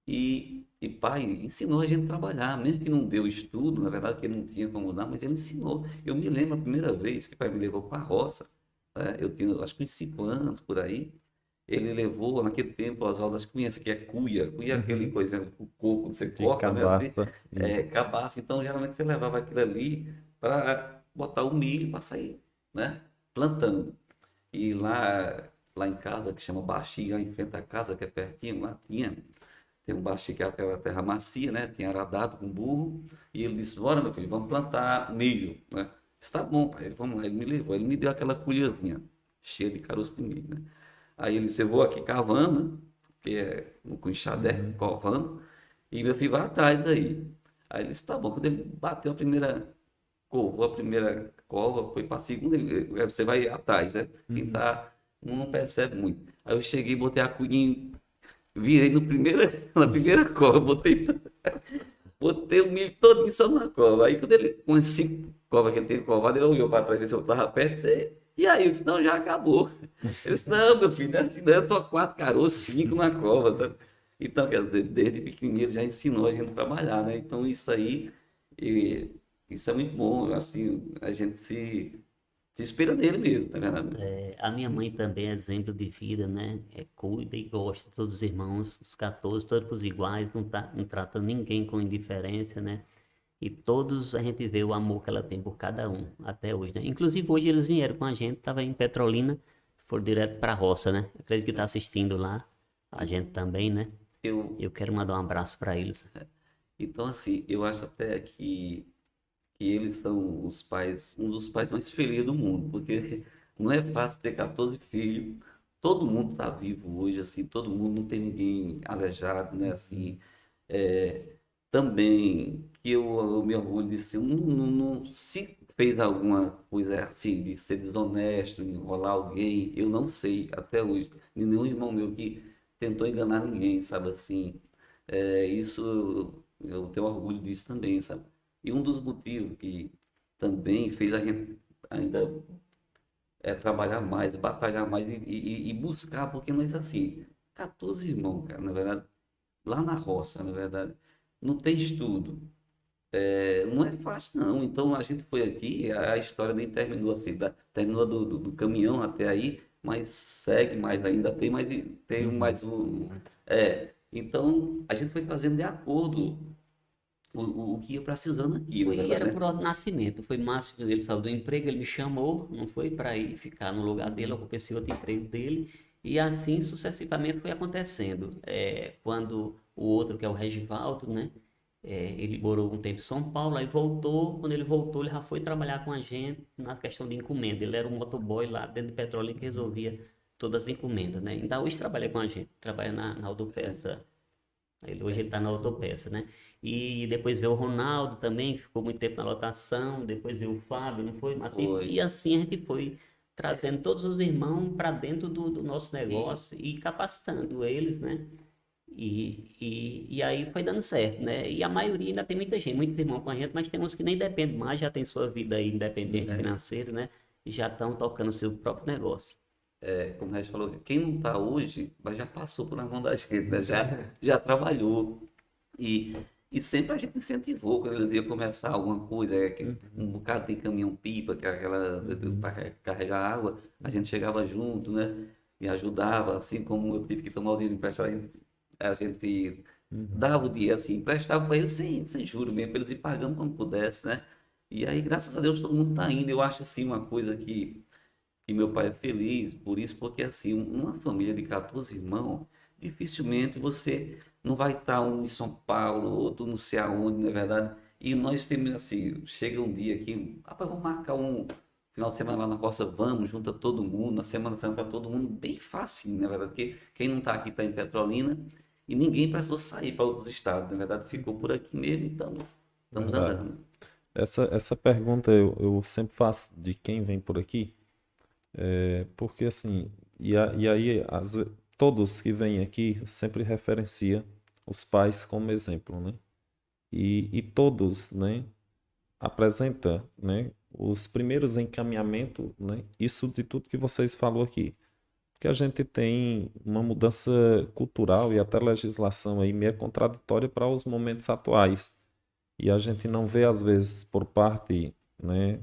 E pai ensinou a gente a trabalhar, mesmo que não deu estudo, na verdade, que ele não tinha como dar, mas ele ensinou. Eu me lembro a primeira vez que pai me levou para a roça, né? Eu tinha, acho que uns 5 anos por aí. Ele levou, naquele tempo, as rodas conhece que é cuia. Cuia é aquele coisa, o coco que você De corta, né? Assim, cabaça. Isso. cabaça. Então, geralmente, você levava aquilo ali para botar o milho para sair, né? Plantando. E lá lá em casa, que chama Baxi, lá em frente à casa, que é pertinho, lá tem um Baxi que é aquela terra macia, né? Tinha aradado com burro, e ele disse, bora, meu filho, vamos plantar milho, né? Está bom, pai, vamos lá. Ele me levou, ele me deu aquela colherzinha cheia de caroço de milho, né? Aí ele disse, eu vou aqui cavando, né? Que é com enxadé, cavando, e meu filho vai atrás aí. Aí ele disse, tá bom. Quando ele bateu covou a primeira cova, foi para a segunda, você vai atrás, né? Quem tá, não percebe muito. Aí eu cheguei, botei a cunha, virei no primeiro, na primeira cova, botei o milho todo só na cova. Aí quando ele, com as 5 covas que ele tem covado, ele olhou para trás, ver se eu estava perto, e aí? Eu disse, não, já acabou. Ele disse, não, meu filho, não é assim, não, é só 4 caroços, 5 na cova, sabe? Então, quer dizer, desde pequenininho ele já ensinou a gente a trabalhar, né? Então, isso aí, e- isso é muito bom, assim, a gente se inspira nele mesmo, tá vendo? A minha mãe também é exemplo de vida, né? Cuida e gosta de todos os irmãos, os 14, todos iguais, não trata ninguém com indiferença, né? E todos a gente vê o amor que ela tem por cada um, até hoje, né? Inclusive hoje eles vieram com a gente, tava em Petrolina, foram direto pra roça, né? Acredito que tá assistindo lá, a gente também, né? Eu, Eu quero mandar um abraço para eles. então, assim, eu acho até que eles são os pais, um dos pais mais felizes do mundo, porque não é fácil ter 14 filhos, todo mundo está vivo hoje, assim, todo mundo, não tem ninguém aleijado, né, assim, é, também que eu me orgulho de ser, se fez alguma coisa assim, de ser desonesto, enrolar alguém, eu não sei até hoje, nenhum irmão meu que tentou enganar ninguém, sabe, assim, isso eu tenho orgulho disso também, sabe? E um dos motivos que também fez a gente ainda trabalhar mais, batalhar mais e buscar, porque nós assim, 14 irmãos, cara, na verdade, lá na roça, na verdade, não tem estudo. Não é fácil, não. Então a gente foi aqui, a história nem terminou assim, terminou do caminhão até aí, mas segue mais ainda, tem mais um. Então a gente foi fazendo de acordo o que ia precisando aqui, na Foi, verdade, era por né? ordem de nascimento. Foi Márcio, quando ele saiu do emprego, ele me chamou, não foi para ir ficar no lugar dele, eu ocupei esse outro emprego dele, e assim sucessivamente foi acontecendo. Quando o outro, que é o Regivaldo, né? Ele morou um tempo em São Paulo, aí voltou. Quando ele voltou, ele já foi trabalhar com a gente na questão de encomenda. Ele era um motoboy lá dentro de Petrolina que resolvia todas as encomendas, né? Ainda hoje trabalha com a gente, trabalha na autopeça. Hoje ele está na autopeça, né? E depois veio o Ronaldo também, que ficou muito tempo na lotação. Depois veio o Fábio, não foi? Mas assim, Foi. e assim a gente foi trazendo todos os irmãos para dentro do nosso negócio e capacitando eles, né? E aí foi dando certo, né? E a maioria ainda tem muita gente, muitos irmãos com a gente, mas tem uns que nem dependem mais, já tem sua vida aí independente financeira, né? E já estão tocando seu próprio negócio. Como o Regis falou, quem não está hoje, mas já passou por na mão da gente, né? Já trabalhou. E, e sempre a gente incentivou quando eles iam começar alguma coisa, que um bocado tem caminhão-pipa, que é aquela para carregar água, a gente chegava junto, né? E ajudava, assim como eu tive que tomar o dinheiro emprestado, a gente dava o dinheiro assim, emprestava para eles sem juros mesmo, para eles ir pagando quando pudesse, né? E aí, graças a Deus, todo mundo está indo. Eu acho assim uma coisa que meu pai é feliz por isso, porque assim, uma família de 14 irmãos, dificilmente você não vai estar um em São Paulo, outro não sei aonde, na verdade. E nós temos assim, chega um dia aqui, rapaz, vamos marcar um final de semana lá na roça, vamos, junta todo mundo, na Semana Santa todo mundo, bem fácil, na verdade, porque quem não está aqui está em Petrolina e ninguém precisou sair para outros estados, na verdade, ficou por aqui mesmo, então estamos Verdade. andando. Essa pergunta eu sempre faço de quem vem por aqui, porque assim, e aí todos que vêm aqui sempre referencia os pais como exemplo, né? E todos, né, apresenta, né, os primeiros encaminhamentos, né, isso de tudo que vocês falou aqui. Que a gente tem uma mudança cultural e até legislação aí meio contraditória para os momentos atuais. E a gente não vê, às vezes, por parte, né,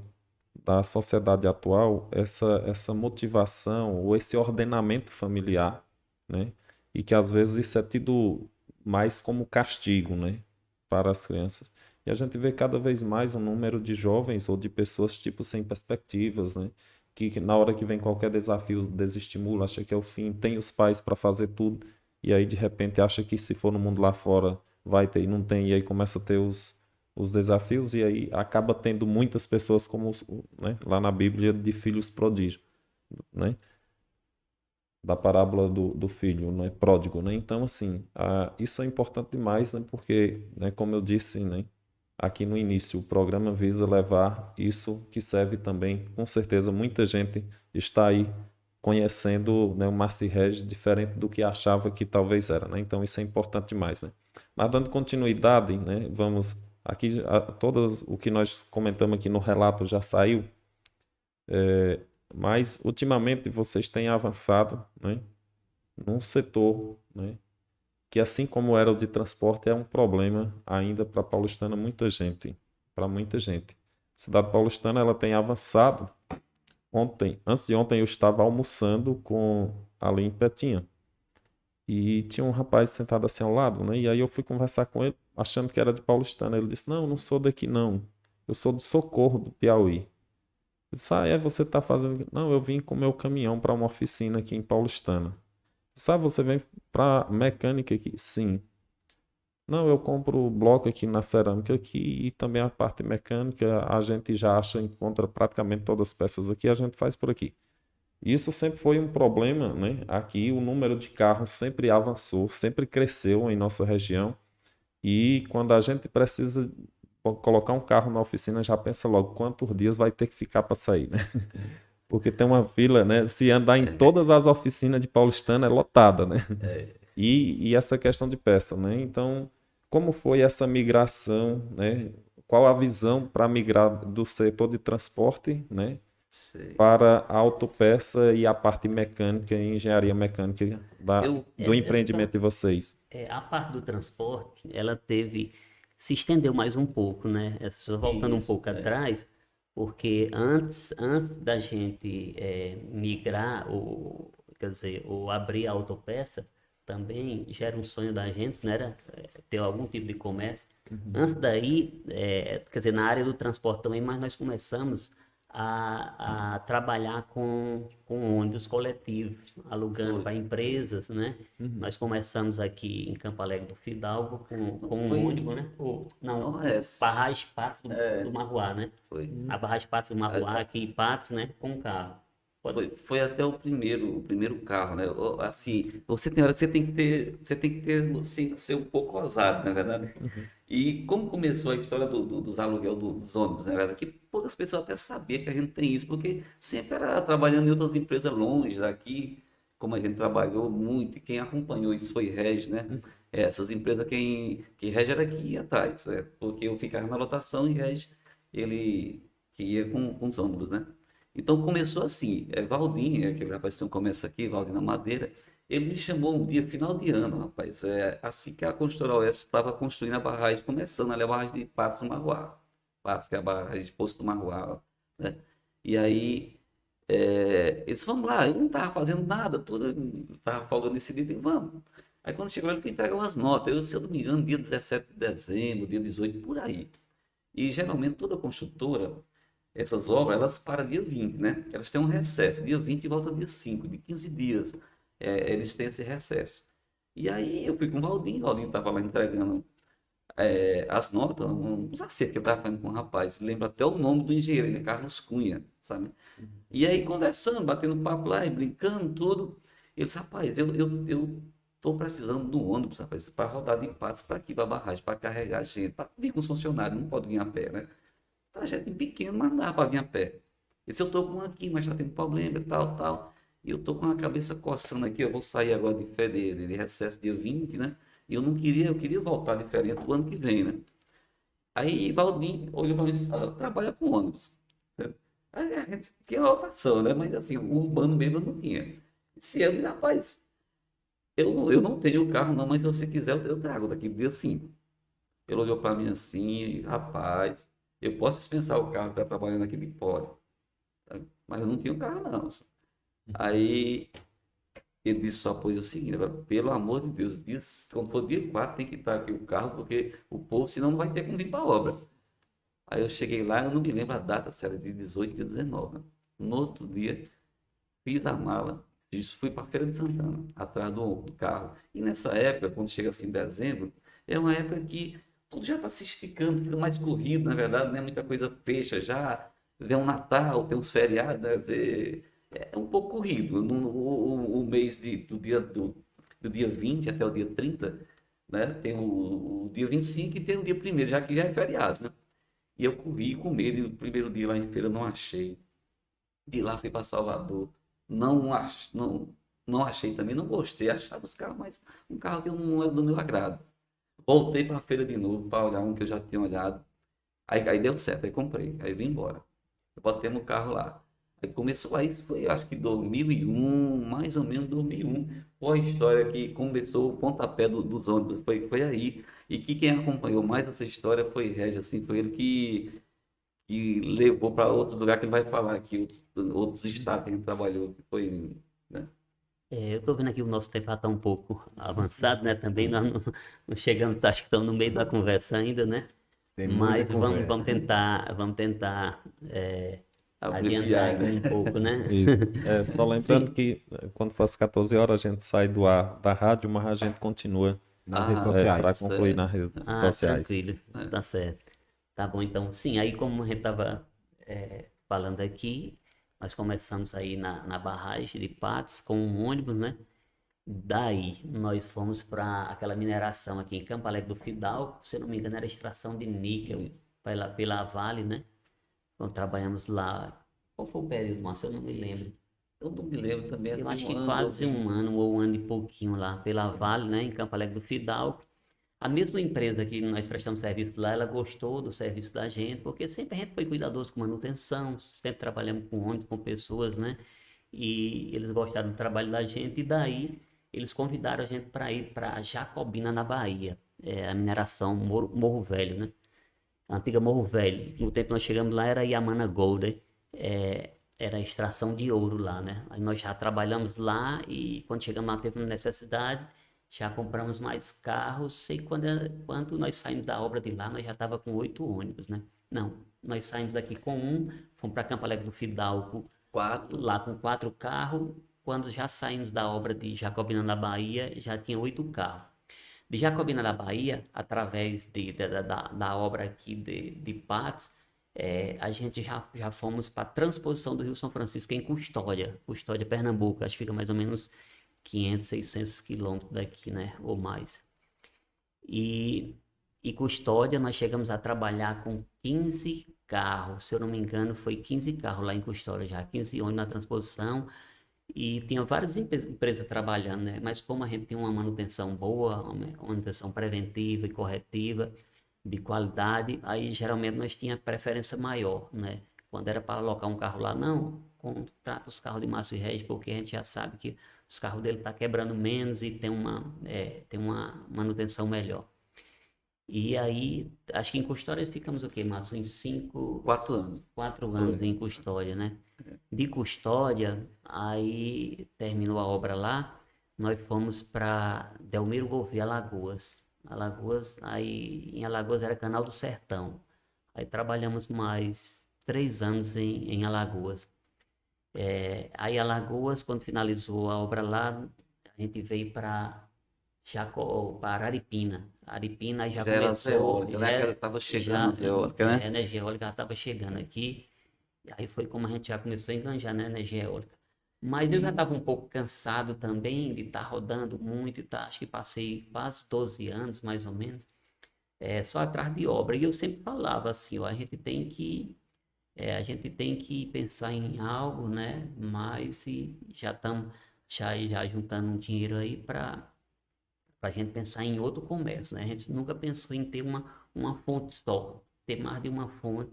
da sociedade atual, essa motivação ou esse ordenamento familiar, né? E que às vezes isso é tido mais como castigo, né, para as crianças. E a gente vê cada vez mais um número de jovens ou de pessoas, tipo, sem perspectivas, né? que na hora que vem qualquer desafio desestimula, acha que é o fim, tem os pais para fazer tudo, e aí de repente acha que se for no mundo lá fora vai ter e não tem, e aí começa a ter os desafios, e aí acaba tendo muitas pessoas como, né, lá na Bíblia, de filhos prodígios, né? Da parábola do filho, né, pródigo, né? Então, assim, isso é importante demais, né? Porque, né, como eu disse, né, aqui no início, o programa visa levar isso que serve também, com certeza, muita gente está aí conhecendo, né, o Marci Regis diferente do que achava que talvez era, né? Então, isso é importante demais, né? Mas dando continuidade, né, vamos aqui, todas o que nós comentamos aqui no relato já saiu. Mas ultimamente vocês têm avançado, né, num setor, né, que assim como era o de transporte é um problema ainda para Paulistana, para muita gente. A cidade paulistana ela tem avançado. Antes de ontem eu estava almoçando ali em Petinha e tinha um rapaz sentado assim ao lado, né, e aí eu fui conversar com ele achando que era de Paulistana. Ele disse: "Não, eu não sou daqui não. Eu sou do Socorro, do Piauí." Eu disse: "Ah, você tá fazendo?" "Não, eu vim com meu caminhão para uma oficina aqui em Paulistana." "Sabe, você vem para mecânica aqui?" "Sim." "Não, eu compro bloco aqui na cerâmica aqui e também a parte mecânica a gente já acha, encontra praticamente todas as peças aqui, a gente faz por aqui." Isso sempre foi um problema, né? Aqui o número de carros sempre avançou, sempre cresceu em nossa região. E quando a gente precisa colocar um carro na oficina, já pensa logo quantos dias vai ter que ficar para sair, né? Porque tem uma fila, né? Se andar em todas as oficinas de Paulistana é lotada, né? E essa questão de peça, né? Então, como foi essa migração, né? Qual a visão para migrar do setor de transporte, né, Sei. para a autopeça e a parte mecânica e engenharia mecânica do empreendimento de vocês? A parte do transporte, se estendeu mais um pouco, né? Só voltando um pouco atrás, porque antes da gente migrar, quer dizer, ou abrir a autopeça, também já era um sonho da gente, né? Era ter algum tipo de comércio. Antes daí, quer dizer, na área do transporte também, mas nós começamos a trabalhar com ônibus coletivos, alugando para empresas, né? Nós começamos aqui em Campo Alegre do Fidalgo com um ônibus, né? Não, Barragem Patos do Marruá, né? Foi. A Barragem Patos do Marruá, aqui em Patos, né? Com o carro. Foi até o primeiro carro, né? Assim, você tem hora que você tem que ter, assim, ser um pouco ousado, na verdade. E como começou a história dos aluguel dos ônibus, na verdade, que poucas pessoas até sabiam que a gente tem isso, porque sempre era trabalhando em outras empresas longe daqui, como a gente trabalhou muito, e quem acompanhou isso foi Regis, né? Essas empresas, que Regis era que ia atrás, né? Porque eu ficava na lotação e Regis, ele que ia com os ônibus, né? Então começou assim, Valdir, aquele rapaz que tem um comércio aqui, Valdir na Madeira, ele me chamou um dia, final de ano, rapaz, assim que a Construtora Oeste estava construindo a barragem, começando ali a barragem de Patos do Marruá, Patos, que é a barragem de Poço do Marruá, né? E aí, eles, vamos lá, eu não estava fazendo nada, tudo, estava folgando nesse dia, eu digo, vamos. Aí quando chegou ele foi entregar umas notas, se eu não me engano, dia 17 de dezembro, dia 18, por aí. E geralmente toda construtora, essas obras, elas param dia 20, né? Elas têm um recesso, dia 20 e volta dia 5, de 15 dias. Eles têm esse recesso. E aí eu fui com o Valdinho estava lá entregando as notas, uns acertos que ele estava fazendo com o rapaz. Lembro até o nome do engenheiro, ele é Carlos Cunha, sabe? E aí conversando, batendo papo lá e brincando, tudo. Ele disse, rapaz, eu tô precisando de um ônibus, rapaz, para rodar de Patos para aqui, para a barragem, para carregar gente, para vir com os funcionários, não pode vir a pé, né? Trajeto pequeno, mas não dá para vir a pé. E se eu estou com um aqui, mas está tendo problema e tal, tal. E eu estou com a cabeça coçando aqui, eu vou sair agora de recesso dia 20, né? E eu queria voltar diferente do ano que vem, né? Aí Valdir olhou para mim e disse, trabalha com ônibus. Aí a gente tinha lotação, né? Mas assim, o urbano mesmo eu não tinha. Se eu disse, rapaz, eu não tenho carro não, mas se você quiser eu trago daqui do dia 5. Ele olhou para mim assim, rapaz, eu posso dispensar o carro que está trabalhando aqui de pode, sabe? Mas eu não tinha um carro não. Aí ele disse só, pois é o seguinte, agora, pelo amor de Deus, quando for dia 4 tem que estar aqui o carro, porque o povo senão não vai ter como vir para a obra. Aí eu cheguei lá, eu não me lembro a data, se era de 18 ou 19, né? No outro dia, fiz a mala, fui para a Feira de Santana, atrás do carro. E nessa época, quando chega assim dezembro, é uma época que tudo já está se esticando, fica mais corrido, na verdade, né? Muita coisa fecha já. Vem o Natal, tem uns feriados, né? Quer dizer, é um pouco corrido. O mês do dia 20 até o dia 30, né? Tem o dia 25 e tem o dia 1º, já que já é feriado, né? E eu corri com medo, e o primeiro dia lá em feira eu não achei. De lá fui para Salvador. Não achei também, não gostei. Achava os carros, mas um carro que não era do meu agrado. Voltei para a feira de novo para olhar um que eu já tinha olhado. Aí deu certo, aí comprei. Aí vim embora. Botemos o carro lá. Aí começou, aí foi acho que 2001, mais ou menos 2001. Foi a história que começou o pontapé dos ônibus. Foi aí. E que quem acompanhou mais essa história foi Regis, assim, foi ele que levou para outro lugar que ele vai falar aqui, outros estados que a gente trabalhou, que foi, né? Eu estou vendo aqui o nosso tempo já está um pouco avançado, né? Também nós não chegamos, acho que estamos no meio da conversa ainda, né? Tem muita Mas conversa. vamos tentar Abreviar, adiantar aqui né? um pouco, né? Isso. Só lembrando que quando fosse 14 horas a gente sai do ar da rádio, mas a gente continua Nas redes Ah, sociais. para concluir nas redes sociais. Tranquilo, tá certo. Tá bom, então, sim, aí como a gente estava falando aqui, nós começamos aí na barragem de Patos com um ônibus, né? Daí nós fomos para aquela mineração aqui em Campo Alegre do Fidalgo, se eu não me engano era extração de níquel pela Vale, né? Então trabalhamos lá, qual foi o período, Márcio? Eu não me lembro. Eu não me lembro também, Eu assim, acho que ano, quase assim. um ano ou um ano e pouquinho lá pela Vale, né, em Campo Alegre do Fidalgo. A mesma empresa que nós prestamos serviço lá, ela gostou do serviço da gente, porque sempre a gente foi cuidadoso com manutenção, sempre trabalhamos com ônibus, com pessoas, né? E eles gostaram do trabalho da gente, e daí eles convidaram a gente para ir para Jacobina, na Bahia, a mineração Morro Velho, né? A antiga Morro Velho. No tempo que nós chegamos lá era Yamana Gold, né? Era a extração de ouro lá, né? Aí nós já trabalhamos lá e quando chegamos lá teve uma necessidade, já compramos mais carros e quando nós saímos da obra de lá, nós já estava com 8 ônibus, né? Não, nós saímos daqui com um, fomos para Campo Alegre do Fidalgo, 4, lá com 4 carros. Quando já saímos da obra de Jacobina da Bahia, já tinha 8 carros. De Jacobina da Bahia, através da obra aqui de Patos, a gente já fomos para a transposição do Rio São Francisco em Custódia, Pernambuco. Acho que fica mais ou menos 500, 600 quilômetros daqui, né? Ou mais. E Custódia, nós chegamos a trabalhar com 15 carros. Se eu não me engano, foi 15 carros lá em Custódia já. 15 ônibus na transposição. E tinha várias empresas trabalhando, né? Mas como a gente tem uma manutenção boa, uma manutenção preventiva e corretiva, de qualidade, aí geralmente nós tinha preferência maior, né? Quando era para alocar um carro lá, não, contrata os carros de Márcio e Regis, porque a gente já sabe que os carros dele tá quebrando menos e tem uma manutenção melhor. E aí, acho que em Custódia ficamos o quê, Márcio? Em 4 anos. 4 anos Foi. em Custódia, né? De Custódia, aí terminou a obra lá, nós fomos para Delmiro Gouveia, Alagoas. Aí em Alagoas era Canal do Sertão. Aí trabalhamos mais 3 anos em Alagoas. Aí Alagoas, quando finalizou a obra lá, a gente veio para Araripina. Araripina aí já Já era começou, eólica, né? Que estava chegando as eólicas, a né? energia eólica já estava chegando aqui. Aí foi como a gente já começou a enganjar na energia eólica. Mas eu já estava um pouco cansado também de estar rodando muito, acho que passei quase 12 anos, mais ou menos, só atrás de obra. E eu sempre falava assim, ó, a gente tem que pensar em algo, né? Mas já estamos já juntando um dinheiro aí para a gente pensar em outro comércio, né? A gente nunca pensou em ter uma fonte só, ter mais de uma fonte.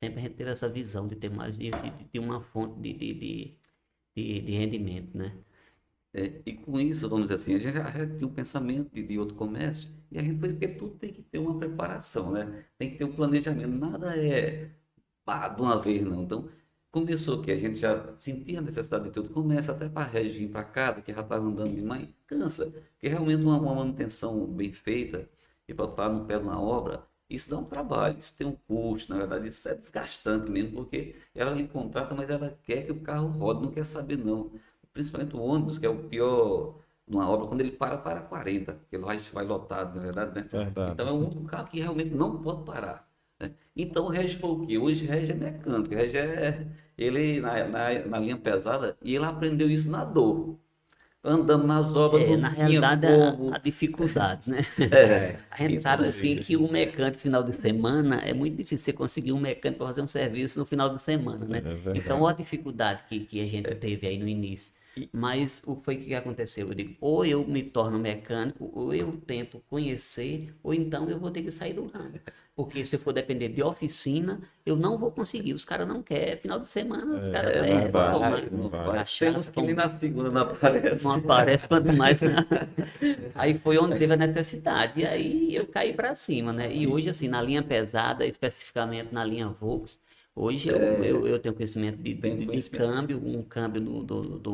Sempre a gente teve essa visão de ter mais de uma fonte de rendimento, né? E com isso, vamos dizer assim, a gente já tinha um pensamento de outro comércio, e a gente foi, porque tudo tem que ter uma preparação, né? Tem que ter um planejamento, nada é pá, de uma vez, não. Então, começou que a gente já sentia a necessidade de ter outro comércio, até para a Regis vir para casa, que já estava andando demais, cansa, porque realmente uma manutenção bem feita, e para estar no pé de uma obra, Isso dá um trabalho, isso tem um custo, na verdade, isso é desgastante mesmo, porque ela lhe contrata, mas ela quer que o carro rode, não quer saber não. Principalmente o ônibus, que é o pior numa obra, quando ele para 40, porque ele vai lotado, na verdade, né? Verdade. Então é o único carro que realmente não pode parar, né? Então o Regis foi o quê? Hoje o Regis é mecânico, o Regis ele na linha pesada, e ele aprendeu isso na dor. Andando nas obras, Na não tinha realidade, a como. dificuldade, né? É, A gente então, sabe assim que o mecânico final de semana é muito difícil você conseguir um mecânico para fazer um serviço no final de semana, né? É Então, verdade. a dificuldade que a gente teve aí no início. e- Mas o foi que aconteceu? Eu digo, ou eu me torno mecânico, ou eu tento conhecer, ou então eu vou ter que sair do ramo. Porque se eu for depender de oficina, eu não vou conseguir. Os caras não querem. Final de semana, os caras É, não querem verdade, tomar vai, não vai. vai. Tem uns cachaça, que nem tomar na segunda não aparece. não aparece, quanto mais. Aí foi onde teve a necessidade. E aí eu caí para cima, né? E hoje, assim, na linha pesada, especificamente na linha Volks, hoje eu tenho conhecimento Tem de conhecimento. câmbio, um câmbio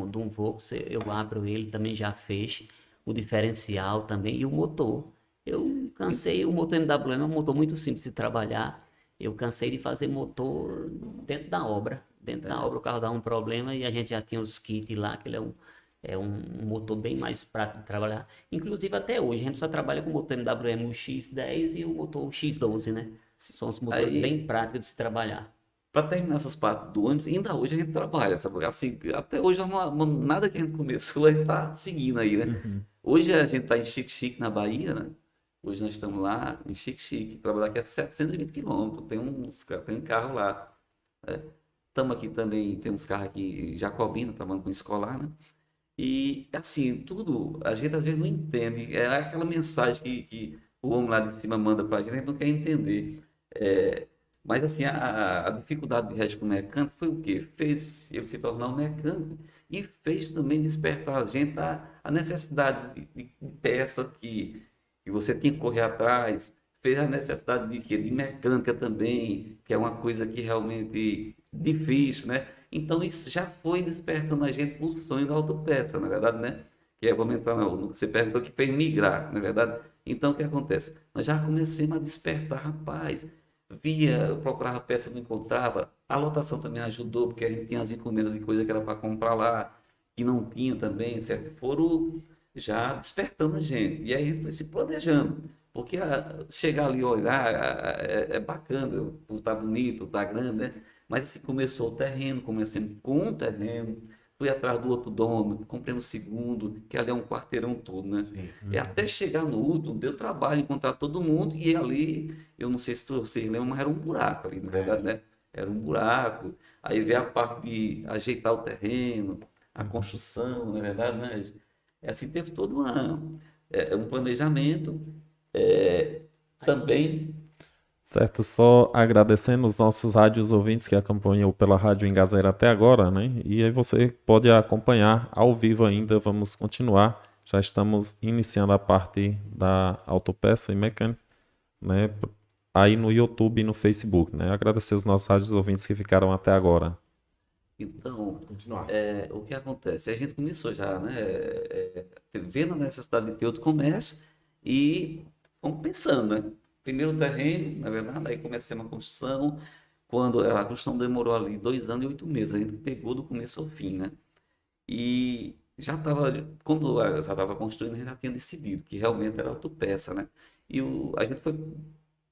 de um Volks, eu abro ele, também já fez, o diferencial também, e o motor. Eu cansei, o motor MWM é um motor muito simples de trabalhar. Eu cansei de fazer motor dentro da obra. Dentro da obra o carro dá um problema e a gente já tinha os kits lá, que ele é um motor bem mais prático de trabalhar. Inclusive até hoje, a gente só trabalha com o motor MWM, o X10 e o motor X12, né? São os motores Aí, bem práticos de se trabalhar. para terminar essas partes do ônibus, ainda hoje a gente trabalha, sabe? Assim, até hoje nada que a gente começou a gente tá seguindo aí, né? Uhum. Hoje a gente está em Xique-Xique, na Bahia, né? Hoje nós estamos lá em Xique-Xique, trabalhar aqui a 720 quilômetros, tem um carro lá. Estamos aqui também, tem uns carros aqui, em Jacobina, trabalhando com escolar, né? E assim, tudo, a gente às vezes não entende. É aquela mensagem que o homem lá de cima manda pra gente não quer entender. É, mas assim, a dificuldade de Regis como mecânico foi o quê? Fez ele se tornar um mecânico e fez também despertar a gente a necessidade de peça que você tinha que correr atrás. Fez a necessidade de quê? De mecânica também, que é uma coisa que realmente difícil, né? Então isso já foi despertando a gente para o sonho da autopeça, na verdade, né? Que é, vamos entrar no que você perguntou, que fez migrar, na verdade. Então o que acontece? Nós já começamos a despertar, rapaz. Via, eu procurava peça, não encontrava. A lotação também ajudou, porque a gente tinha as encomendas de coisa que era para comprar lá, que não tinha também, certo? Foram já despertando a gente. E aí a gente foi se planejando. Porque chegar ali e olhar é bacana, tá bonito, tá grande, né? Mas assim, começou o terreno, comecei com um terreno, fui atrás do outro dono, comprei um segundo, que ali é um quarteirão todo, né? Sim. E até chegar no último, deu trabalho encontrar todo mundo, e ali, eu não sei se vocês lembram, mas era um buraco ali, na verdade, né? Era um buraco. Aí veio a parte de ajeitar o terreno, a construção, na verdade, né? É assim, teve todo um planejamento, também. Certo, só agradecendo os nossos rádios ouvintes que acompanham pela Rádio Engazeira até agora, né? E aí você pode acompanhar ao vivo ainda, vamos continuar. Já estamos iniciando a parte da autopeça e mecânica, né? Aí no YouTube e no Facebook, né? Agradecer os nossos rádios ouvintes que ficaram até agora. Então, Continuar. o que acontece? A gente começou já, né, vendo a necessidade de ter outro comércio e fomos pensando, né? Primeiro o terreno, na verdade, aí começamos a construção. Quando a construção demorou ali 2 anos e 8 meses, a gente pegou do começo ao fim, né? E já estava, quando já estava construindo, a gente já tinha decidido que realmente era autopeça, né? E a gente foi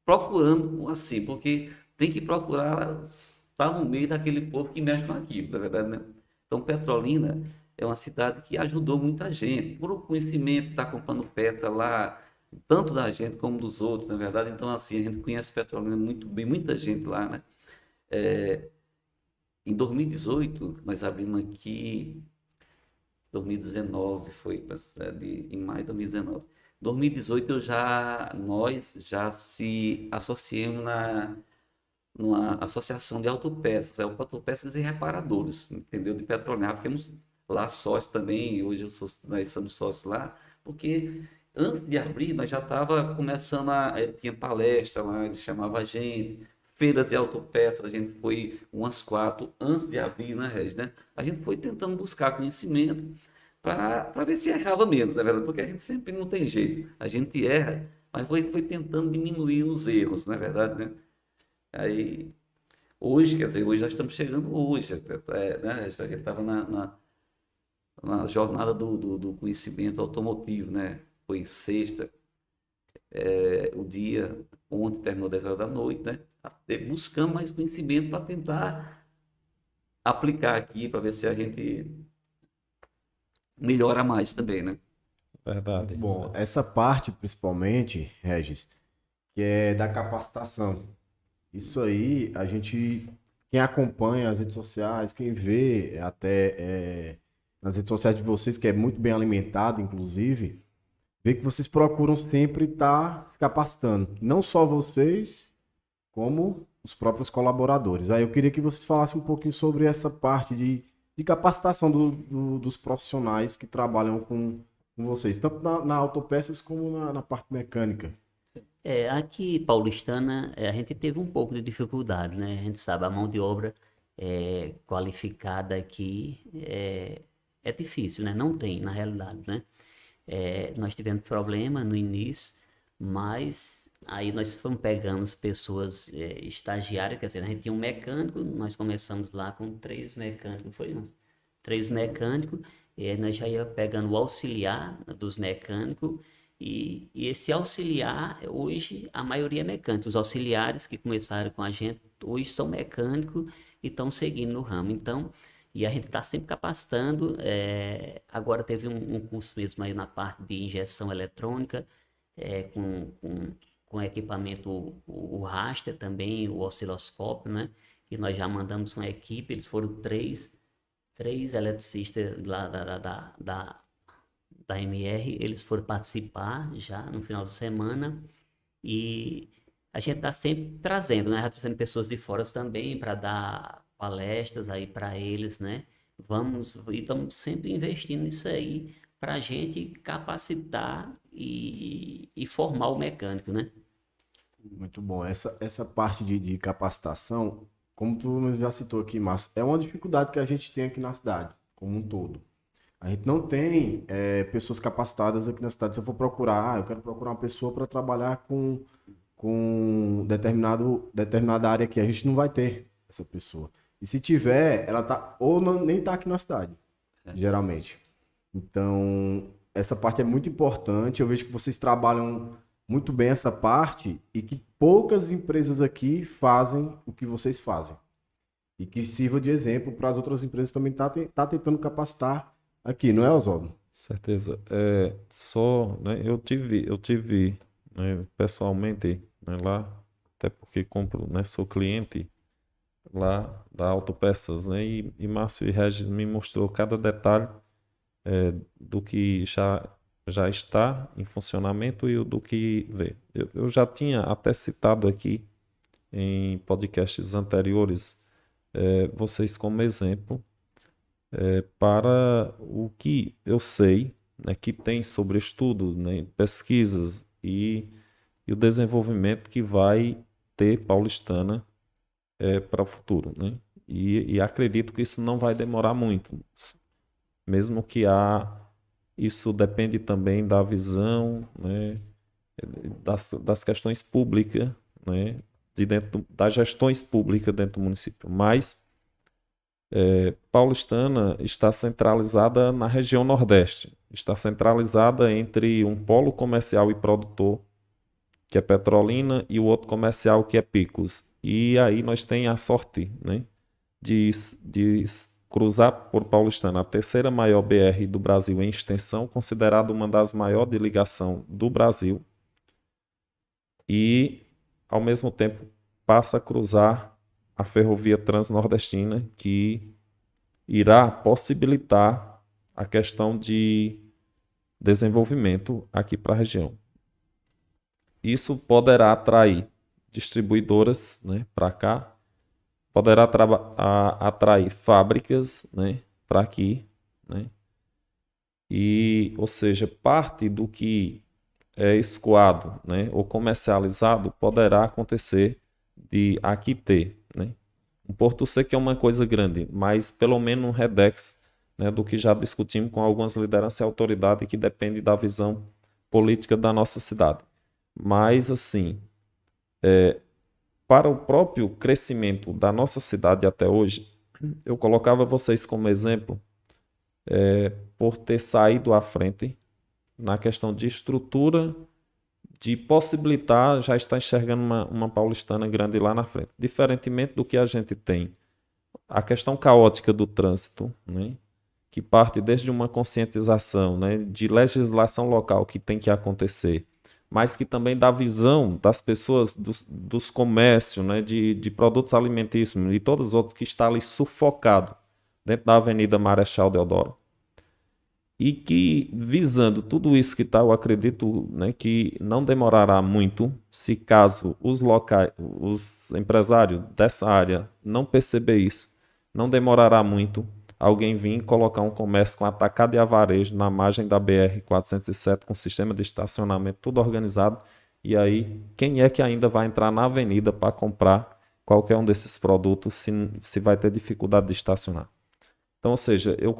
procurando assim, porque tem que procurar estar no meio daquele povo que mexe com aquilo, na verdade, né? Então, Petrolina é uma cidade que ajudou muita gente, por o conhecimento, está comprando peça lá, tanto da gente como dos outros, na verdade. Então, assim, a gente conhece Petrolina muito bem, muita gente lá, né? Em 2018, nós abrimos aqui 2019 foi, em maio de 2019. 2018 nós já se associamos numa associação de autopeças, autopeças e reparadores, entendeu? De Petrolina. Ficamos lá sócios também, hoje nós somos sócios lá, porque antes de abrir nós já estava começando tinha palestra lá, eles chamavam a gente, feiras de autopeças, a gente foi umas 4 antes de abrir, né, Regis, né? A gente foi tentando buscar conhecimento para ver se errava menos, na verdade, porque a gente sempre não tem jeito. A gente erra, mas foi tentando diminuir os erros, não é verdade, né? Aí, hoje, quer dizer, hoje nós estamos chegando hoje, né? A gente estava na jornada do conhecimento automotivo, né? Foi sexta, o dia, ontem terminou 10 horas da noite, né? Até buscando mais conhecimento para tentar aplicar aqui, para ver se a gente melhora mais também, né? Verdade. Muito bom. Essa parte, principalmente, Regis, que é da capacitação. Isso aí, a gente, quem acompanha as redes sociais, quem vê até nas redes sociais de vocês, que é muito bem alimentado, inclusive, vê que vocês procuram sempre estar se capacitando. Não só vocês, como os próprios colaboradores. Aí eu queria que vocês falassem um pouquinho sobre essa parte de capacitação dos profissionais que trabalham com vocês, tanto na autopeças como na parte mecânica. Aqui, Paulistana, a gente teve um pouco de dificuldade, né? A gente sabe, a mão de obra qualificada aqui é difícil, né? Não tem, na realidade, né? Nós tivemos problema no início, mas aí nós fomos pegando as pessoas estagiárias, quer dizer, a gente tinha um mecânico, nós começamos lá com 3 mecânicos, foi, mas 3 mecânicos, e aí nós já ia pegando o auxiliar dos mecânicos, e esse auxiliar, hoje, a maioria é mecânico. Os auxiliares que começaram com a gente, hoje são mecânicos e estão seguindo no ramo. Então, e a gente está sempre capacitando. Agora teve um curso mesmo aí na parte de injeção eletrônica, com equipamento, o raster também, o osciloscópio, né? E nós já mandamos uma equipe, eles foram três eletricistas lá da MR, eles foram participar já no final de semana, e a gente está sempre trazendo, né? Já trazendo pessoas de fora também para dar palestras aí para eles, né? E estamos sempre investindo nisso aí para a gente capacitar e formar o mecânico, né? Muito bom. Essa parte de capacitação, como tu já citou aqui, Márcio, é uma dificuldade que a gente tem aqui na cidade, como um todo. A gente não tem pessoas capacitadas aqui na cidade. Se eu for procurar, eu quero procurar uma pessoa para trabalhar com determinada área aqui. A gente não vai ter essa pessoa. E se tiver, ela tá ou nem tá aqui na cidade, geralmente. Então, essa parte é muito importante. Eu vejo que vocês trabalham muito bem essa parte e que poucas empresas aqui fazem o que vocês fazem. E que sirva de exemplo para as outras empresas também tá tentando capacitar aqui, não é, Oswaldo? Certeza. Né, eu tive, né, pessoalmente, né, lá, até porque compro, né, sou cliente lá da Autopeças, né, e Márcio e Regis me mostrou cada detalhe do que já está em funcionamento e do que vê. Eu já tinha até citado aqui em podcasts anteriores vocês como exemplo para o que eu sei, né, que tem sobre estudo, né, pesquisas e o desenvolvimento que vai ter Paulistana para o futuro, né? E acredito que isso não vai demorar muito, mesmo que isso depende também da visão, né, das questões públicas, né, das gestões públicas dentro do município, mas Paulistana está centralizada na região Nordeste, está centralizada entre um polo comercial e produtor, que é Petrolina, e o outro comercial, que é Picos. E aí nós temos a sorte, né, de cruzar por Paulistana, a terceira maior BR do Brasil em extensão, considerada uma das maiores de ligação do Brasil, e, ao mesmo tempo, passa a cruzar a ferrovia transnordestina, que irá possibilitar a questão de desenvolvimento aqui para a região. Isso poderá atrair distribuidoras, né, para cá, poderá atrair fábricas, né, para aqui, né, ou seja, parte do que é escoado, né, ou comercializado poderá acontecer de aqui ter, né. Um Porto Seco é uma coisa grande, mas pelo menos um redex, né, do que já discutimos com algumas lideranças e autoridades que depende da visão política da nossa cidade. Mas, assim, para o próprio crescimento da nossa cidade até hoje, eu colocava vocês como exemplo por ter saído à frente na questão de estrutura, de possibilitar já estar enxergando uma paulistana grande lá na frente. Diferentemente do que a gente tem, a questão caótica do trânsito, né, que parte desde uma conscientização, né, de legislação local que tem que acontecer, mas que também dá visão das pessoas, dos comércios, né, de produtos alimentícios e todos os outros que estão ali sufocados dentro da Avenida Marechal Deodoro. E que, visando tudo isso que está, eu acredito, né, que não demorará muito, se caso os locais, os empresários dessa área não perceber isso, não demorará muito alguém vir colocar um comércio com atacado e a varejo na margem da BR-407 com sistema de estacionamento tudo organizado. E aí, quem é que ainda vai entrar na avenida para comprar qualquer um desses produtos se vai ter dificuldade de estacionar? Então, ou seja, eu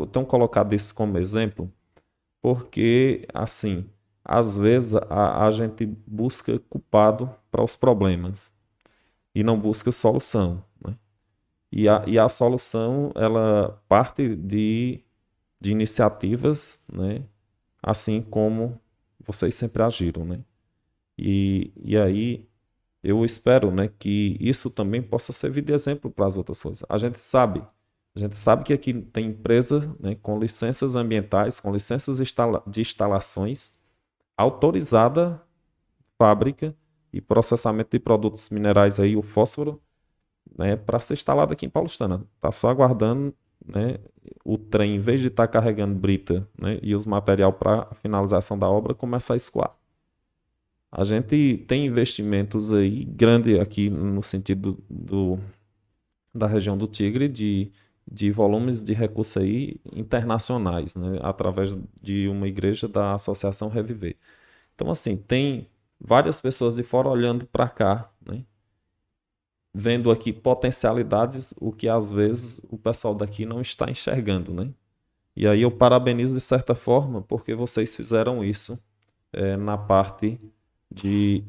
tenho colocado isso como exemplo porque, assim, às vezes a gente busca culpado para os problemas e não busca solução, né? E a solução, ela parte de iniciativas, né? Assim como vocês sempre agiram, né? E aí eu espero, né, que isso também possa servir de exemplo para as outras coisas. A gente sabe que aqui tem empresa, né, com licenças ambientais, com licenças de instalações, autorizada fábrica e processamento de produtos minerais aí, o fósforo, né, para ser instalado aqui em Paulistana. Está só aguardando, né, o trem, em vez de estar carregando brita, né, e os material para a finalização da obra, começar a escoar. A gente tem investimentos aí grande aqui no sentido da região do Tigre, de volumes de recursos aí internacionais, né, através de uma igreja da Associação Reviver. Então, assim, tem várias pessoas de fora olhando para cá, né, vendo aqui potencialidades, o que às vezes o pessoal daqui não está enxergando, né? E aí eu parabenizo de certa forma, porque vocês fizeram isso na parte de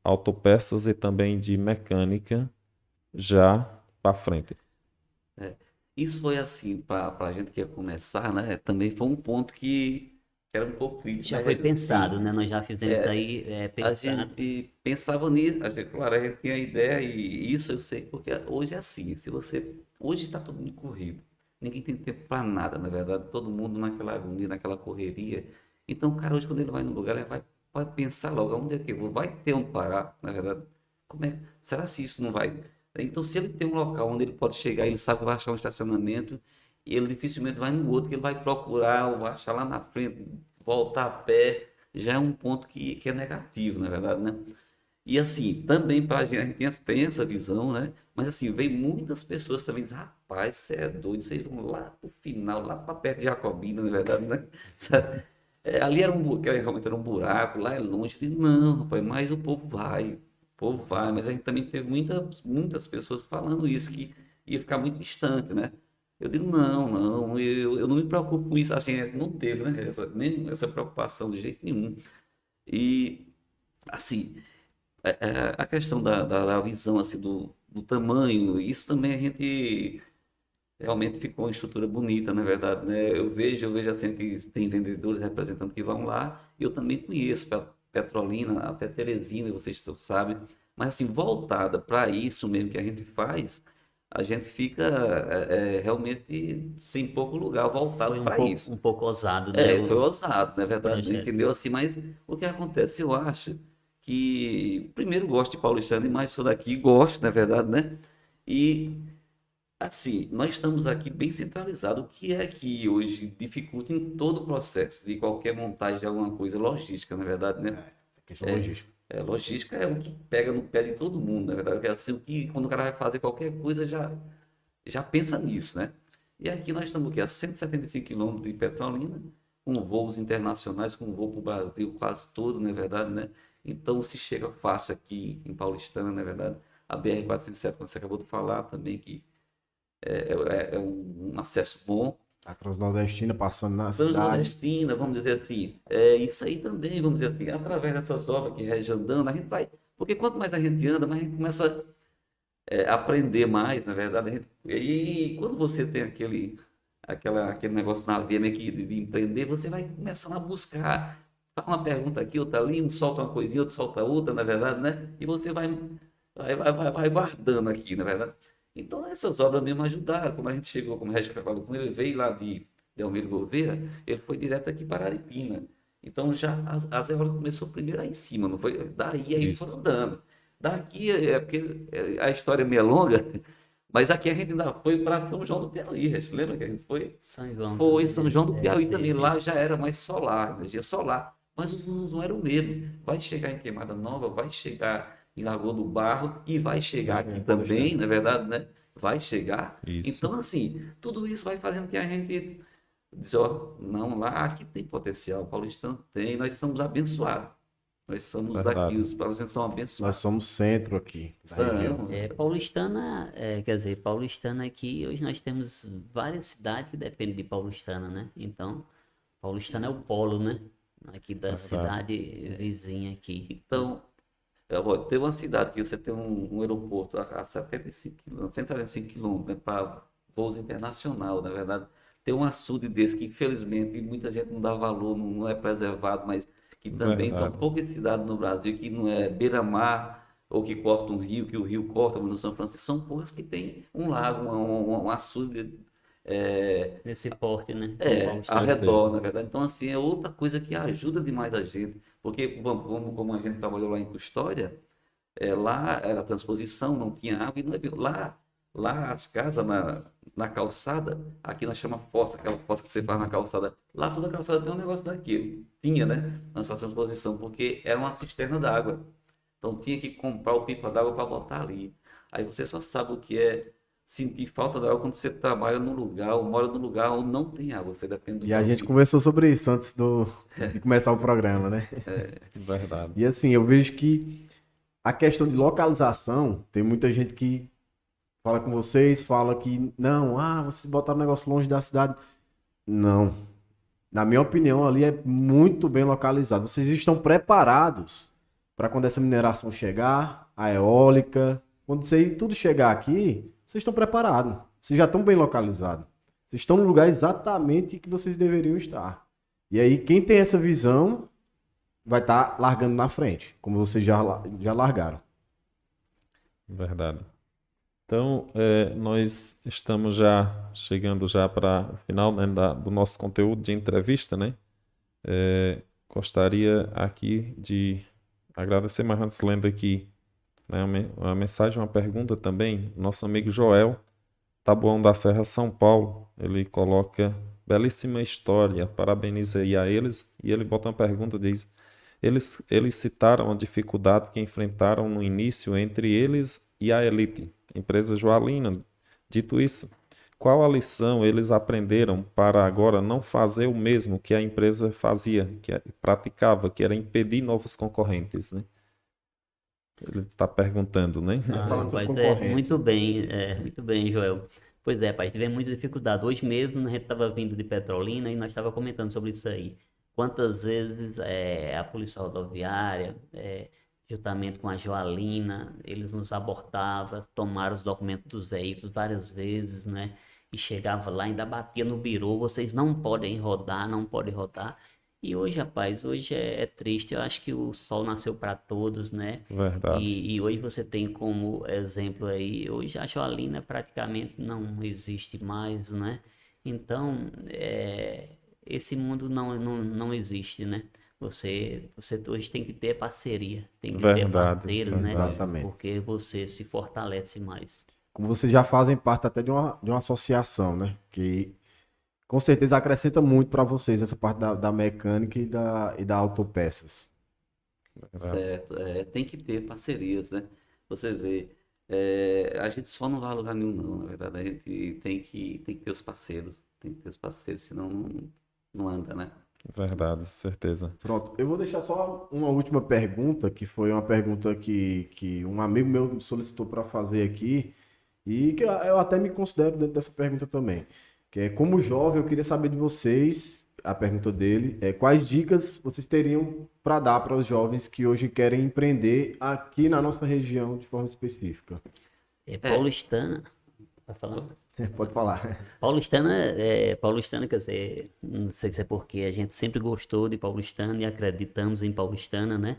autopeças e também de mecânica já para frente. Isso foi assim, para a gente que ia começar, né? Também foi um ponto que era um pouco crítico, Já né? foi Regis? pensado, né? Nós já fizemos isso aí A pensado. gente pensava nisso, claro, a gente tinha a ideia, e isso eu sei porque hoje é assim, se você, hoje está todo mundo corrido, ninguém tem tempo para nada, na verdade, todo mundo naquela agonia, naquela correria. Então o cara hoje, quando ele vai no lugar, ele vai pensar logo, onde é que eu vou? Vai ter onde parar, na verdade. Será se isso não vai? Então, se ele tem um local onde ele pode chegar, ele sabe que vai achar um estacionamento, ele dificilmente vai no outro, que ele vai procurar, ou vai achar lá na frente, voltar a pé, já é um ponto que é negativo, na verdade, né? E assim, também para a gente tem essa visão, né? Mas assim, vem muitas pessoas também dizem, rapaz, você é doido, vocês vão lá pro final, lá para perto de Jacobina, na verdade, né? Sabe? Ali era que realmente era um buraco, lá é longe. Eu digo, não, rapaz, mas o povo vai, mas a gente também teve muitas pessoas falando isso, que ia ficar muito distante, né? Eu digo, não, não, eu não me preocupo com isso, assim, não teve, né? Nem essa preocupação de jeito nenhum. E, assim, a questão da visão, assim, do tamanho, isso também a gente realmente ficou uma estrutura bonita, na verdade, né? Eu vejo assim que tem vendedores, representantes que vão lá, e eu também conheço Petrolina, até Teresina, vocês sabem, mas assim, voltada para isso mesmo que a gente faz, a gente fica realmente sem pouco lugar voltado Foi para isso. um pouco ousado, né? Foi O ousado, na verdade, projeto. entendeu? Assim, mas o que acontece, eu acho que, primeiro, gosto de paulistano, e mais sou daqui, gosto, na verdade, né? E assim, nós estamos aqui bem centralizados. O que é que hoje dificulta em todo o processo de qualquer montagem de alguma coisa? Logística, na verdade, né? Questão logística. Logística é o que pega no pé de todo mundo, na verdade. Porque assim, quando o cara vai fazer qualquer coisa, já pensa nisso, né? E aqui nós estamos aqui, a 175 quilômetros de Petrolina, com voos internacionais, com voo para o Brasil quase todo, na verdade, né? Então se chega fácil aqui em Paulistana, na verdade. A BR-407, como você acabou de falar também, que é um acesso bom. A Transnordestina passando na cidade. Transnordestina, vamos dizer assim. Isso aí também, vamos dizer assim, através dessas obras que rege andando, a gente vai. Porque quanto mais a gente anda, mais a gente começa a aprender mais, na verdade. E quando você tem aquele negócio na veia meio que de empreender, você vai começando a buscar. Faz uma pergunta aqui, outra ali, um solta uma coisinha, outro solta outra, na verdade, né? E você vai guardando aqui, na verdade. Então, essas obras mesmo ajudaram. Como a gente chegou, como o Regis falou, quando ele veio lá de Delmiro Gouveia, ele foi direto aqui para Aripina. Então, já as obras começou primeiro aí em cima, não foi? Daí aí Isso. foram dando. Daqui porque a história é meio longa, mas aqui a gente ainda foi para São João do Piauí. Regis, lembra que a gente foi? São João Foi também, São João do Piauí também. teve. Lá já era mais solar, energia solar. Mas os números não eram o mesmo. Vai chegar em Queimada Nova, vai chegar em Lagoa do Barro e vai chegar aqui também, na verdade, né? Vai chegar. Isso. Então, assim, tudo isso vai fazendo que a gente diz, ó, não, lá aqui tem potencial, o paulistano tem, nós somos abençoados. Nós somos Verdade. aqui, os paulistanos são Nós abençoados. somos centro aqui da região. São, Paulistana, quer dizer, Paulistana aqui, hoje nós temos várias cidades que dependem de Paulistana, né? Então, Paulistana é o polo, né? Aqui da cidade vizinha aqui. então, tem uma cidade que você tem um aeroporto a 75 quilômetros, 175 quilômetros, né, para voos internacional, na verdade. Tem um açude desse que, infelizmente, muita gente não dá valor, não é preservado, mas que também são Verdade. poucas cidades no Brasil que não é beira-mar ou que corta um rio, que o rio corta, mas no São Francisco são poucas que tem um lago, um açude Nesse porte, né? ao redor, na verdade. Então, assim, é outra coisa que ajuda demais a gente, porque como a gente trabalhou lá em Custódia, lá era transposição, não tinha água, e não havia, lá as casas na calçada, aqui nós chamamos fossa, aquela fossa que você faz na calçada, lá toda a calçada tem um negócio daquilo, tinha, né, nessa transposição, porque era uma cisterna d'água, então tinha que comprar o pipa d'água para botar ali. Aí você só sabe o que é sentir falta d'água quando você trabalha num lugar, ou mora num lugar onde não tem água, você depende do E a gente balde. conversou sobre isso antes de começar o programa, né? Verdade. E assim, eu vejo que a questão de localização, tem muita gente que fala com vocês, fala que não, vocês botaram o negócio longe da cidade. Não. Na minha opinião, ali é muito bem localizado. Vocês estão preparados para quando essa mineração chegar, a eólica, quando tudo chegar aqui, vocês estão preparados. Vocês já estão bem localizados. Vocês estão no lugar exatamente que vocês deveriam estar. E aí, quem tem essa visão vai estar largando na frente, como vocês já largaram. Verdade. Então, nós estamos já chegando já para o final, né, do nosso conteúdo de entrevista, né? Gostaria aqui de agradecer, mas antes lendo aqui, né, uma mensagem, uma pergunta também. Nosso amigo Joel, Taboão da Serra, São Paulo, ele coloca belíssima história, parabeniza aí a eles, e ele bota uma pergunta, diz: eles citaram a dificuldade que enfrentaram no início entre eles e a Elite, empresa joalina. Dito isso, qual a lição eles aprenderam para agora não fazer o mesmo que a empresa fazia, praticava, que era impedir novos concorrentes, né? Ele está perguntando, né? Falando Mas sobre concorrência. muito bem, Joel. Pois é, pai, tivemos muita dificuldade. Hoje mesmo a gente estava vindo de Petrolina e nós estávamos comentando sobre isso aí. Quantas vezes a Polícia Rodoviária, juntamente com a Joalina, eles nos abordavam, tomaram os documentos dos veículos várias vezes, né? E chegava lá, ainda batia no birô, vocês não podem rodar, não podem rodar. E hoje, rapaz, hoje é triste. Eu acho que o sol nasceu para todos, né? Verdade. E hoje você tem como exemplo aí, hoje a Joalina praticamente não existe mais, né? Então, esse mundo não existe, né? Você hoje tem que ter parceria, tem que ter Verdade, parceiros, né? exatamente. Porque você se fortalece mais. Como vocês já fazem parte até de uma associação, né? Que com certeza acrescenta muito para vocês essa parte da mecânica e da autopeças. Certo, tem que ter parcerias, né? Você vê, a gente só não vai a lugar nenhum, não, na verdade, a gente tem que ter os parceiros, senão não anda, né? Verdade, certeza. Pronto, eu vou deixar só uma última pergunta, que foi uma pergunta que um amigo meu solicitou para fazer aqui, e que eu até me considero dentro dessa pergunta também. que é como jovem, eu queria saber de vocês, a pergunta dele, quais dicas vocês teriam para dar para os jovens que hoje querem empreender aqui na nossa região de forma específica? Paulistana, tá falando? Pode falar. Paulistana, quer dizer, não sei se é porque a gente sempre gostou de Paulistana e acreditamos em Paulistana, né?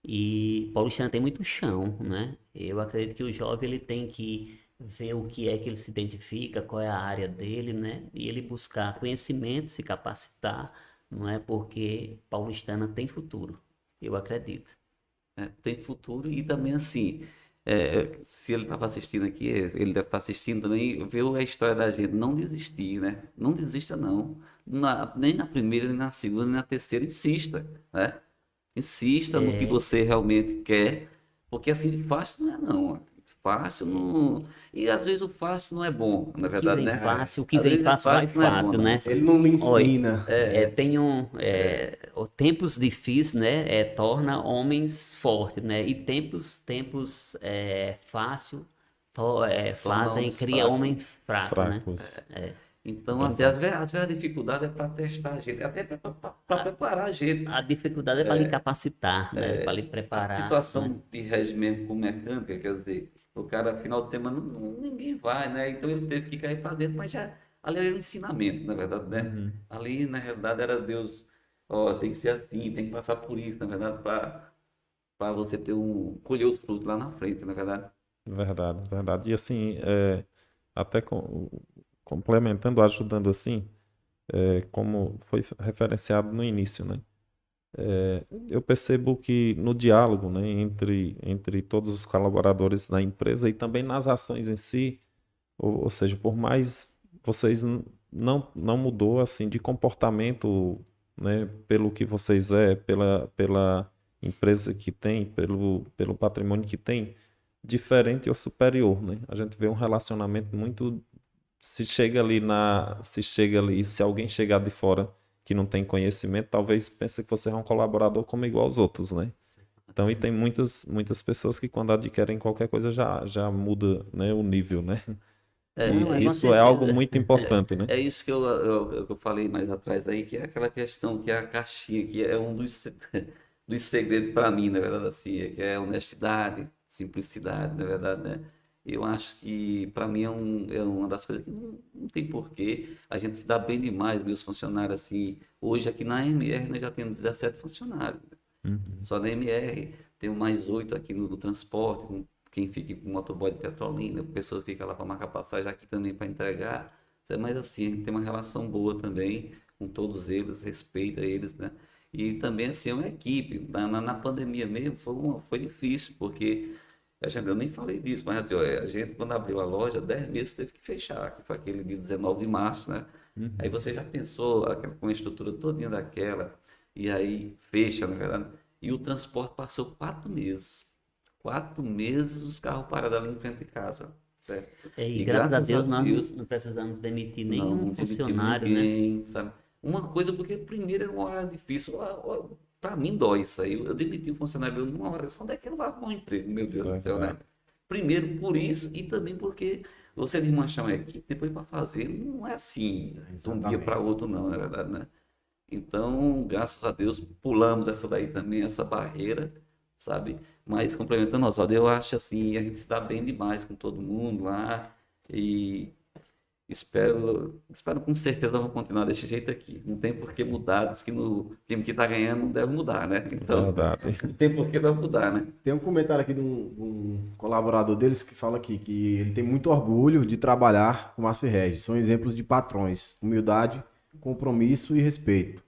E Paulistana tem muito chão, né? Eu acredito que o jovem ele tem que ver o que é que ele se identifica, qual é a área dele, né? E ele buscar conhecimento, se capacitar, não é? Porque Paulistana tem futuro, eu acredito. Tem futuro e também assim, se ele estava assistindo aqui, ele deve estar assistindo também, viu a história da gente, não desistir, né? Não desista não, nem na primeira, nem na segunda, nem na terceira, insista, né? Insista no que você realmente quer, porque assim, fácil não é não, fácil não, e às vezes o fácil não é bom, na O que verdade, vem né? fácil, o que Às vem vezes fácil vai não é bom fácil, não, né? sabe? Ele não me Olha, ensina. tempos difíceis, né, torna homens fortes, né? E tempos fácil fazem, homens cria fracos. homem fraco, né? Fracos. Então, assim, às vezes a dificuldade é para testar a gente, até para preparar a gente. A dificuldade é para lhe capacitar, né? Para lhe A preparar, né? situação de regimento com mecânica, quer dizer, o cara, final de semana, ninguém vai, né? Então ele teve que cair para dentro, mas já ali era um ensinamento, na verdade, né? Uhum. Ali, na realidade, era Deus, ó, tem que ser assim, tem que passar por isso, na verdade, para você colher os frutos lá na frente, na verdade. Verdade, verdade. E assim, até complementando, ajudando assim, como foi referenciado no início, né? Eu percebo que no diálogo, né, entre todos os colaboradores da empresa e também nas ações em si, ou seja, por mais vocês não mudou assim de comportamento, né, pelo que vocês pela empresa que tem, pelo patrimônio que tem, diferente ou superior, né? A gente vê um relacionamento muito se alguém chegar de fora que não tem conhecimento, talvez pense que você é um colaborador como igual aos outros, né? Então, e tem muitas pessoas que quando adquirem qualquer coisa já muda, né, o nível, né? Não, E com isso é algo certeza. muito importante, né? É isso que eu falei mais atrás aí, que é aquela questão que é a caixinha, que é um dos segredos para mim, na verdade, assim, que é honestidade, simplicidade, na verdade, né? Eu acho que para mim é uma das coisas que não tem porquê. A gente se dá bem demais, meus funcionários, assim. Hoje aqui na MR nós já temos 17 funcionários. Uhum. Só na MR, tenho mais 8 aqui no transporte, com quem fica com motoboy de Petrolina, a pessoa fica lá para marcar passagem aqui também para entregar. Mas assim, a gente tem uma relação boa também com todos eles, respeita eles, né? E também assim, é uma equipe. Na pandemia mesmo foi difícil, porque eu nem falei disso, mas assim, ó, a gente quando abriu a loja, 10 meses teve que fechar, que foi aquele dia 19 de março, né? Aí Uhum. você já pensou com a estrutura todinha daquela, e aí fecha, na verdade. E o transporte passou 4 meses. 4 meses os carros parados ali em frente de casa, certo? E E graças a graças a Deus nós Deus, não precisamos demitir nenhum não demitimos funcionário, né? ninguém, sabe? Uma coisa, porque primeiro era uma hora difícil. Para mim dói isso aí. Eu demiti um funcionário meu numa hora. Onde é que ele vai arrumar um emprego? Meu Deus do céu, né? Verdade. Primeiro por isso e também porque você desmanchar uma equipe depois para fazer não é assim de um dia para Exatamente. outro, não, na verdade, né? Então, graças a Deus, pulamos essa daí também, essa barreira, sabe? Mas complementando, Oswaldo, eu acho assim, a gente se dá bem demais com todo mundo lá e espero com certeza vamos continuar desse jeito aqui. Não tem por que mudar, diz que no time que está ganhando não deve mudar, né? Então, Verdade. não tem por que não mudar, né? Tem um comentário aqui de um colaborador deles que fala aqui que ele tem muito orgulho de trabalhar com Márcio e Regis. São exemplos de patrões, humildade, compromisso e respeito.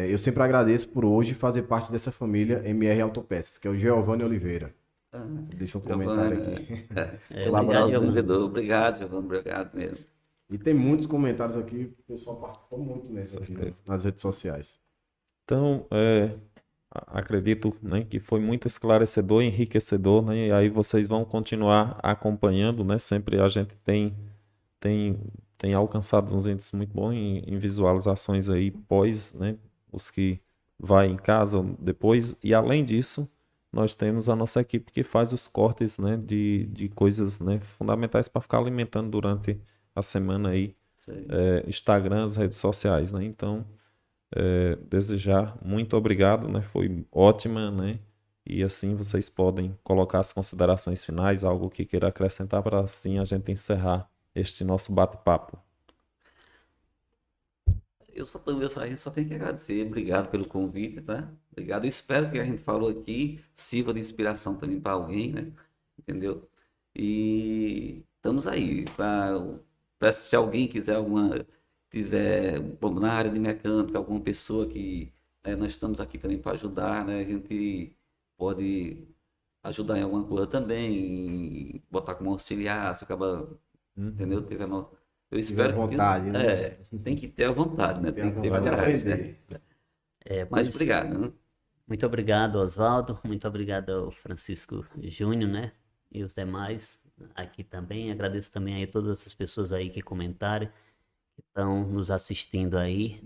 Eu sempre agradeço por hoje fazer parte dessa família MR Autopeças, que é o Giovanni Oliveira. Ah, Deixa um comentário Giovana, aqui. Obrigado, Colaborador. nosso Giovana. vendedor, obrigado, Giovana, obrigado mesmo. E tem muitos comentários aqui, o pessoal participou muito mesmo aqui Certeza. nas redes sociais. Então, acredito, né, que foi muito esclarecedor, enriquecedor, né? E aí vocês vão continuar acompanhando, né? Sempre a gente tem, tem alcançado uns índices muito bons em visualizações aí pós, né? Os que vai em casa depois. E além disso, nós temos a nossa equipe que faz os cortes, né? De coisas, né, fundamentais para ficar alimentando durante a semana aí Sei. Instagram, as redes sociais, né? Então, desejar muito obrigado, né? Foi ótima, né? E assim vocês podem colocar as considerações finais, algo que queira acrescentar para assim a gente encerrar este nosso bate-papo. A gente só tem que agradecer. Obrigado pelo convite, tá? Obrigado. Eu espero que a gente falou aqui sirva de inspiração também para alguém, né? Entendeu? E estamos aí para se alguém quiser tiver bom, na área de mecânica, alguma pessoa que nós estamos aqui também para ajudar, né? A gente pode ajudar em alguma coisa também, botar como auxiliar, se acaba, entendeu? Eu Se tiver espero que vontade, né? tem que ter a vontade, né? Tem Tem a que ter vontade de coragem, né? aprender. Mas Pois, obrigado, né? muito obrigado, Oswaldo. Muito obrigado ao Francisco Júnior, né? E os demais aqui também. Agradeço também aí todas essas pessoas aí que comentaram, que estão nos assistindo aí.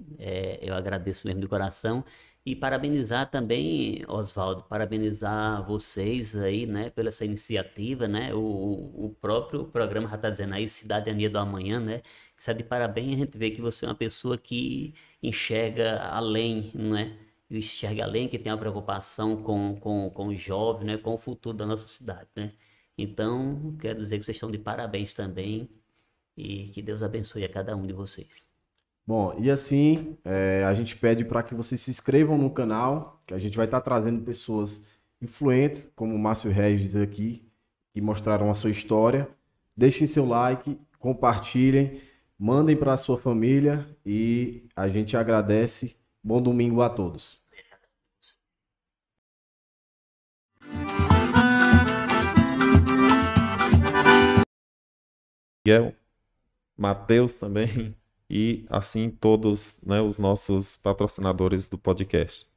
Eu agradeço mesmo de coração. E parabenizar também, Oswaldo, parabenizar vocês aí, né, pela essa iniciativa, né? O próprio programa já está dizendo aí, Cidadania do Amanhã, né? Que está de parabéns, a gente vê que você é uma pessoa que enxerga além, né? Enxerga além, que tem uma preocupação com o jovem, né? Com o futuro da nossa cidade, né? Então, quero dizer que vocês estão de parabéns também e que Deus abençoe a cada um de vocês. Bom, e assim, a gente pede para que vocês se inscrevam no canal, que a gente vai estar trazendo pessoas influentes, como o Márcio Regis aqui, que mostraram a sua história. Deixem seu like, compartilhem, mandem para a sua família e a gente agradece. Bom domingo a todos. Miguel, Matheus também, e assim todos, né, os nossos patrocinadores do podcast.